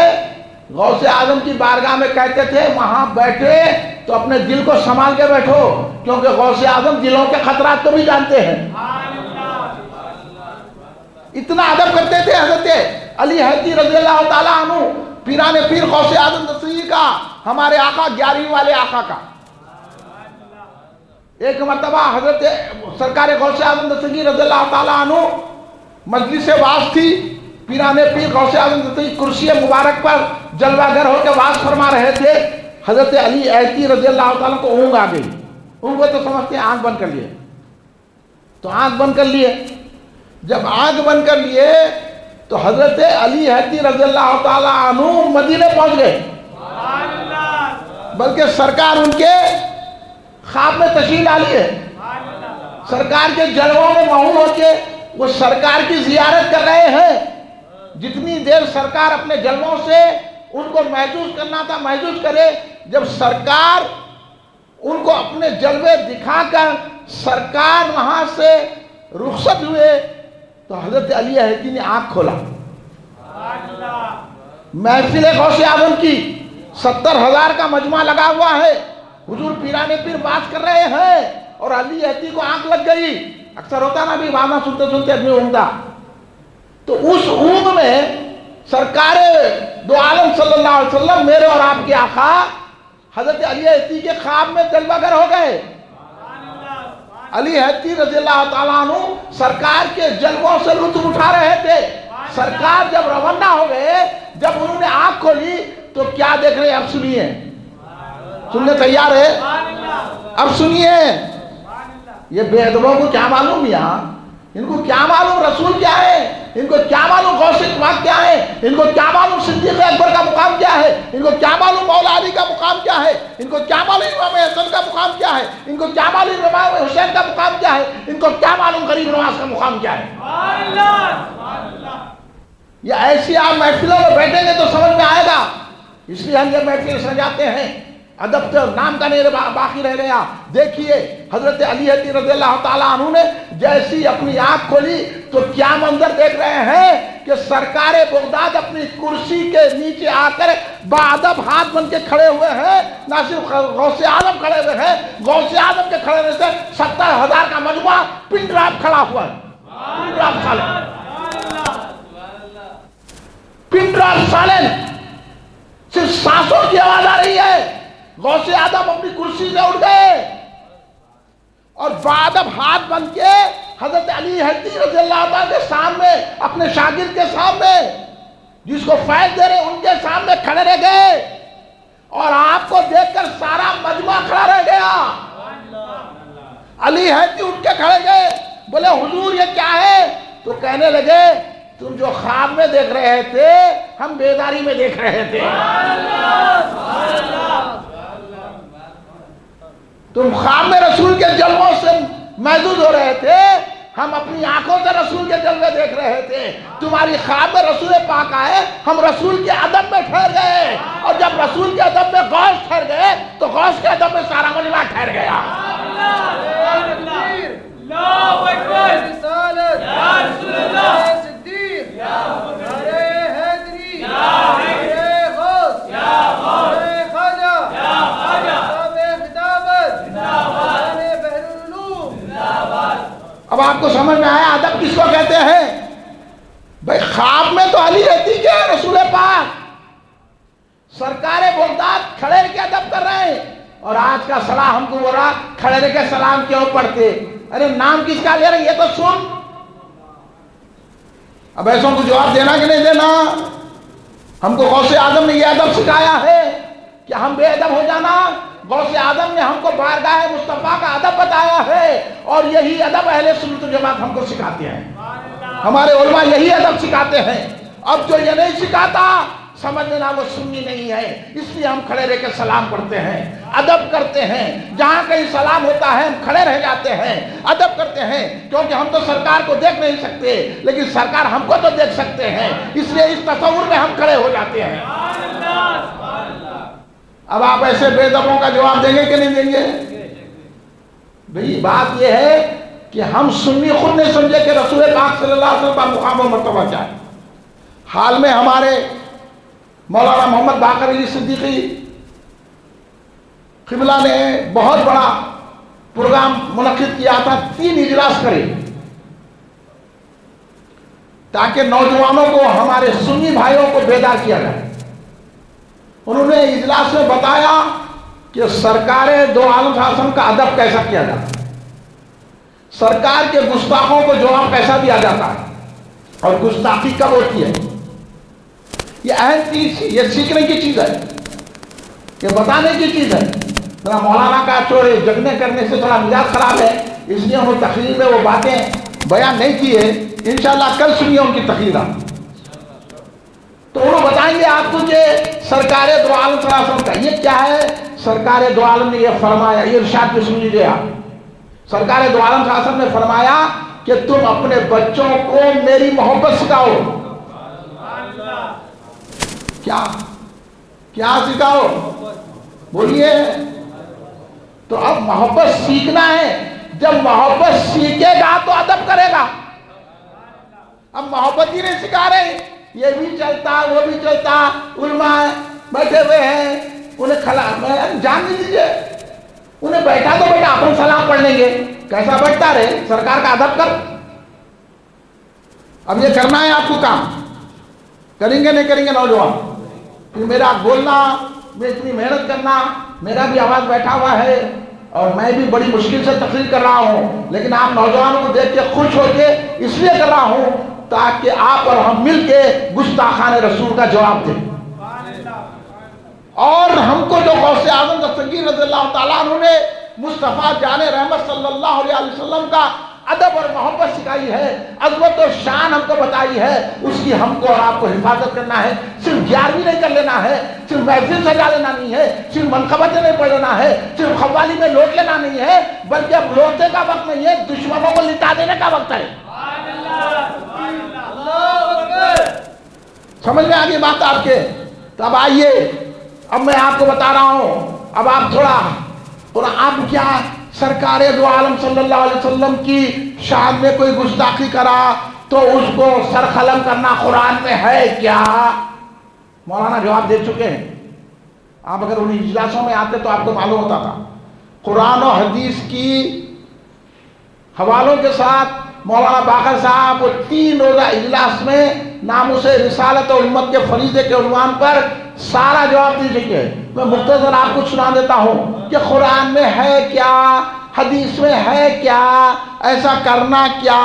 غوث اعظم کی بارگاہ میں کہتے تھے وہاں بیٹھے تو اپنے دل کو سنبھال کے بیٹھو، کیونکہ غوث اعظم دلوں کے خطرات کو بھی جانتے ہیں۔ اتنا ادب کرتے تھے حضرت علی حیدری رضی اللہ تعالیٰ عنہ پیران پیر غوث اعظم دستگیر کا، ہمارے آقا 11ویں والے آقا کا۔ ایک مرتبہ حضرت سرکار غوث اعظم دستگیر رضی اللہ تعالیٰ عنہ مجلس واعظ تھی، پیران پیر غوث اعظم دستگیر کرسی مبارک پر جلوہ گر ہو کے واعظ فرما رہے تھے۔ حضرت علی حیدری رضی اللہ تعالیٰ کو اونگ آ گئی۔ اونگ کو تو سمجھتے ہیں آنکھ بند کر لیے، تو آنکھ بند کر لیے۔ جب آنکھ بند کر لیے تو حضرت علی حیدری رضی اللہ تعالیٰ عنہ مدینے پہنچ گئے، بلکہ سرکار ان کے خواب میں تشریف لا لیے۔ سرکار کے جلووں میں مہون ہو کے وہ سرکار کی زیارت کر رہے ہیں۔ جتنی دیر سرکار اپنے جلووں سے ان کو محسوس کرنا تھا محسوس کرے، جب سرکار ان کو اپنے جلوے دکھا کر سرکار وہاں سے رخصت ہوئے تو حضرت علی حیدری نے آنکھ کھولا۔ محفل غوث اعظم کی 70,000 کا مجمع لگا ہوا ہے، حضور پیران پیر بات کر رہے ہیں اور علی حیدری کو آنکھ لگ گئی۔ اکثر ہوتا نا بھی وعدہ سنتے سنتے آدمی اونگتا، تو اس اونگ میں سرکار دو عالم صلی اللہ علیہ وسلم میرے اور آپ کے آقا حضرت علی حیدری کے خواب میں جلوہ گر ہو گئے۔ علی حیدری رضی اللہ تعالیٰ عنہ سرکار کے جلووں سے لطف اٹھا رہے تھے۔ سرکار جب روانہ ہو گئے، جب انہوں نے آنکھ کھولی تو کیا دیکھ رہے ہیں؟ اب سنیے، سننے تیار ہے؟ اب سنیے۔ یہ بے ادبوں کو کیا معلوم یہاں؟ ان کو کیا معلوم رسول کیا ہے؟ ان کو کیا معلوم غوث پاک کیا ہے؟ ان کو کیا معلوم صدیق اکبر کا مقام کیا ہے؟ ان کو کیا معلوم مولا علی کا مقام کیا ہے؟ ان کو کیا معلوم امام حسن کا مقام کیا ہے؟ ان کو کیا معلوم امام حسین کا مقام کیا ہے؟ ان کو کیا معلوم غریب نواز کا مقام کیا ہے؟ یہ ایسی آپ محفلوں میں بیٹھیں گے تو سمجھ میں آئے گا۔ اس لیے ہم یہ محفل سجاتے ہیں، ادب تو نام کا نہیں باقی رہ گیا۔ دیکھیے حضرت علی حیدری رضی اللہ تعالیٰ عنہ نے جیسی اپنی آنکھ کھولی تو کیا منظر دیکھ رہے ہیں کہ سرکار بغداد اپنی کرسی کے نیچے آ کر باادب ہاتھ بن کے کھڑے ہوئے ہیں۔ نہ صرف غوث اعظم کھڑے ہوئے ہیں، غوث اعظم کے کھڑے ہونے سے 70,000 کا مجموعہ پن ڈراپ کھڑا ہوا ہے۔ پن ڈراپ سالن، پن ڈراپ سالن، صرف سانسوں کی آواز آ رہی ہے، غوث اعظم اپنی کرسی سے اٹھ گئے اور بادب ہاتھ بن کے حضرت علی حدی رضی اللہ عنہ کے سامنے، اپنے شاگرد کے سامنے جس کو فیض دے رہے ان کے سامنے کھڑے رہ گئے، اور آپ کو دیکھ کر سارا مجمع کھڑا رہ گیا۔ علی حدی اٹھ کے کھڑے گئے، بولے حضور یہ کیا ہے؟ تو کہنے لگے تم جو خواب میں دیکھ رہے تھے ہم بیداری میں دیکھ رہے تھے۔ تم خواب میں رسول کے جلووں سے محظوظ ہو رہے تھے، ہم اپنی آنکھوں سے رسول کے جلوے دیکھ رہے تھے۔ تمہاری خواب میں رسول پاک آئے، ہم رسول کے ادب میں ٹھہر گئے، اور جب رسول کے ادب میں غوث ٹھہر گئے تو غوث کے ادب میں سارا مجمع ٹھہر گیا۔ اللہ اکبر، یا رسول اللہ، صدیق، نعرہ حیدری، نعرہ غوث، نعرہ خواجہ، صاحب خطابت، نعرہ بحر العلوم۔ اب آپ کو سمجھ میں آیا ادب کس کو کہتے ہیں؟ بھئی خواب میں تو علی رہتی کہ رسول پاک سرکار بغداد کھڑے کے ادب کر رہے ہیں، اور آج کا صلاح ہم کو بول رہا کھڑے رہ کے سلام کیوں پڑھتے؟ ارے نام کس کا لے رہے یہ تو سن۔ اب ایسوں کو جواب دینا کہ نہیں دینا؟ ہم کو غوث اعظم نے یہ ادب سکھایا ہے کہ ہم بے ادب ہو جانا؟ غوث اعظم نے ہم کو بارگاہ مصطفیٰ کا ادب بتایا ہے، اور یہی ادب اہل سنت و جماعت ہم کو سکھاتے ہیں، ہمارے علماء یہی ادب سکھاتے ہیں۔ اب جو یہ نہیں سکھاتا سمجھ لینا وہ سنی نہیں ہے، اس لیے ہم کھڑے رہ کے سلام پڑھتے ہیں، ادب کرتے ہیں۔ جہاں کہیں سلام ہوتا ہے ہم کھڑے رہ جاتے ہیں، ادب کرتے ہیں، کیونکہ ہم تو سرکار کو دیکھ نہیں سکتے لیکن سرکار ہم کو تو دیکھ سکتے ہیں، اس لیے اس تصور میں ہم کھڑے ہو جاتے ہیں۔ اب آپ ایسے بے ادبوں کا جواب دیں گے کہ نہیں دیں گے؟ بھئی بات یہ ہے کہ ہم سنی خود نہیں سمجھے کہ رسول پاک صلی اللہ علیہ وسلم کا مقام و مرتبہ کیا ہے۔ حال میں ہمارے مولانا محمد باقر علی صدیقی قبلہ نے بہت بڑا پروگرام منعقد کیا تھا، 3 اجلاس کرے تاکہ نوجوانوں کو، ہمارے سنی بھائیوں کو بیدار کیا جائے۔ انہوں نے اجلاس میں بتایا کہ سرکار دو عالم صلی اللہ علیہ وسلم کا ادب کیسا کیا جاتا ہے، سرکار کے گستاخوں کو جواب کیسا دیا جاتا ہے، اور گستاخی کب ہوتی ہے۔ یہ اہم چیز، یہ سیکھنے کی چیز ہے، یہ بتانے کی چیز ہے۔ ذرا مولانا کا چورے جگنے کرنے سے تھوڑا مزاج خراب ہے، اس لیے انہوں نے تقریر میں وہ باتیں بیان نہیں کی ہے، انشاءاللہ کل سنیے ان کی تقریر۔ تو انہوں بتائیں گے آپ کو کہ سرکار دو عالم صلی اللہ علیہ وسلم کا یہ کیا ہے۔ سرکار دو عالم نے یہ فرمایا، یہ ارشاد پہ سن لیجیے آپ۔ سرکار دو عالم صلی اللہ علیہ وسلم نے فرمایا کہ تم اپنے بچوں کو میری محبت سکھاؤ۔ کیا سکھاؤ؟ بولیے۔ تو اب محبت سیکھنا ہے، جب محبت سیکھے گا تو ادب کرے گا۔ اب محبت ہی نہیں سکھا رہے، یہ بھی چلتا وہ بھی چلتا، علماء بیٹھے ہوئے ہیں، انہیں کھلا جان نہیں دیجیے، انہیں بیٹھا تو بیٹھا اپن سلام پڑھ لیں گے، کیسا بیٹھتا رہے، سرکار کا ادب کر۔ اب یہ کرنا ہے آپ کو کام، کریں گے نہیں کریں گے نوجوان؟ پھر میرا بولنا، میں اتنی محنت کرنا، میرا بھی آواز بیٹھا ہوا ہے اور میں بھی بڑی مشکل سے تقریر کر رہا ہوں، لیکن آپ نوجوانوں کو دیکھ کے خوش ہو کے اس لیے کر رہا ہوں تاکہ آپ اور ہم مل کے گستاخان رسول کا جواب دیں۔ اور ہم کو جو غوث اعظم دستگیر رضی اللہ تعالیٰ عنہ نے مصطفیٰ جان رحمت صلی اللہ علیہ وسلم کا ادب اور محبت سکھائی ہے، عظمت و شان ہم کو بتائی ہے، اس کی ہم کو اور آپ کو حفاظت کرنا ہے۔ صرف 11ویں نہیں کر لینا ہے، صرف محفل سجا لینا نہیں ہے، صرف منقبتیں نہیں پڑھ لینا ہے، صرف قوالی میں لوٹ لینا نہیں ہے، بلکہ اب لوٹنے کا وقت نہیں ہے، دشمنوں کو لٹا دینے کا وقت ہے۔ سمجھ میں آگئی بات آپ کے؟ تو اب آئیے، اب میں آپ کو بتا رہا ہوں، اب آپ تھوڑا اب کیا سرکار دو عالم صلی اللہ علیہ وسلم کی شان میں کوئی گستاخی کرا تو اس کو سرقلم کرنا قرآن میں ہے کیا؟ مولانا جواب دے چکے ہیں۔ آپ اگر ان اجلاسوں میں آتے تو آپ کو معلوم ہوتا تھا، قرآن و حدیث کی حوالوں کے ساتھ مولانا باقر صاحب 3 روزہ اجلاس میں ناموس رسالت و امت کے فریضے کے عنوان پر سارا جواب دے چکے ہیں۔ میں مختصر آپ کو سنا دیتا ہوں کہ قرآن میں ہے کیا، حدیث میں ہے کیا، ایسا کرنا کیا،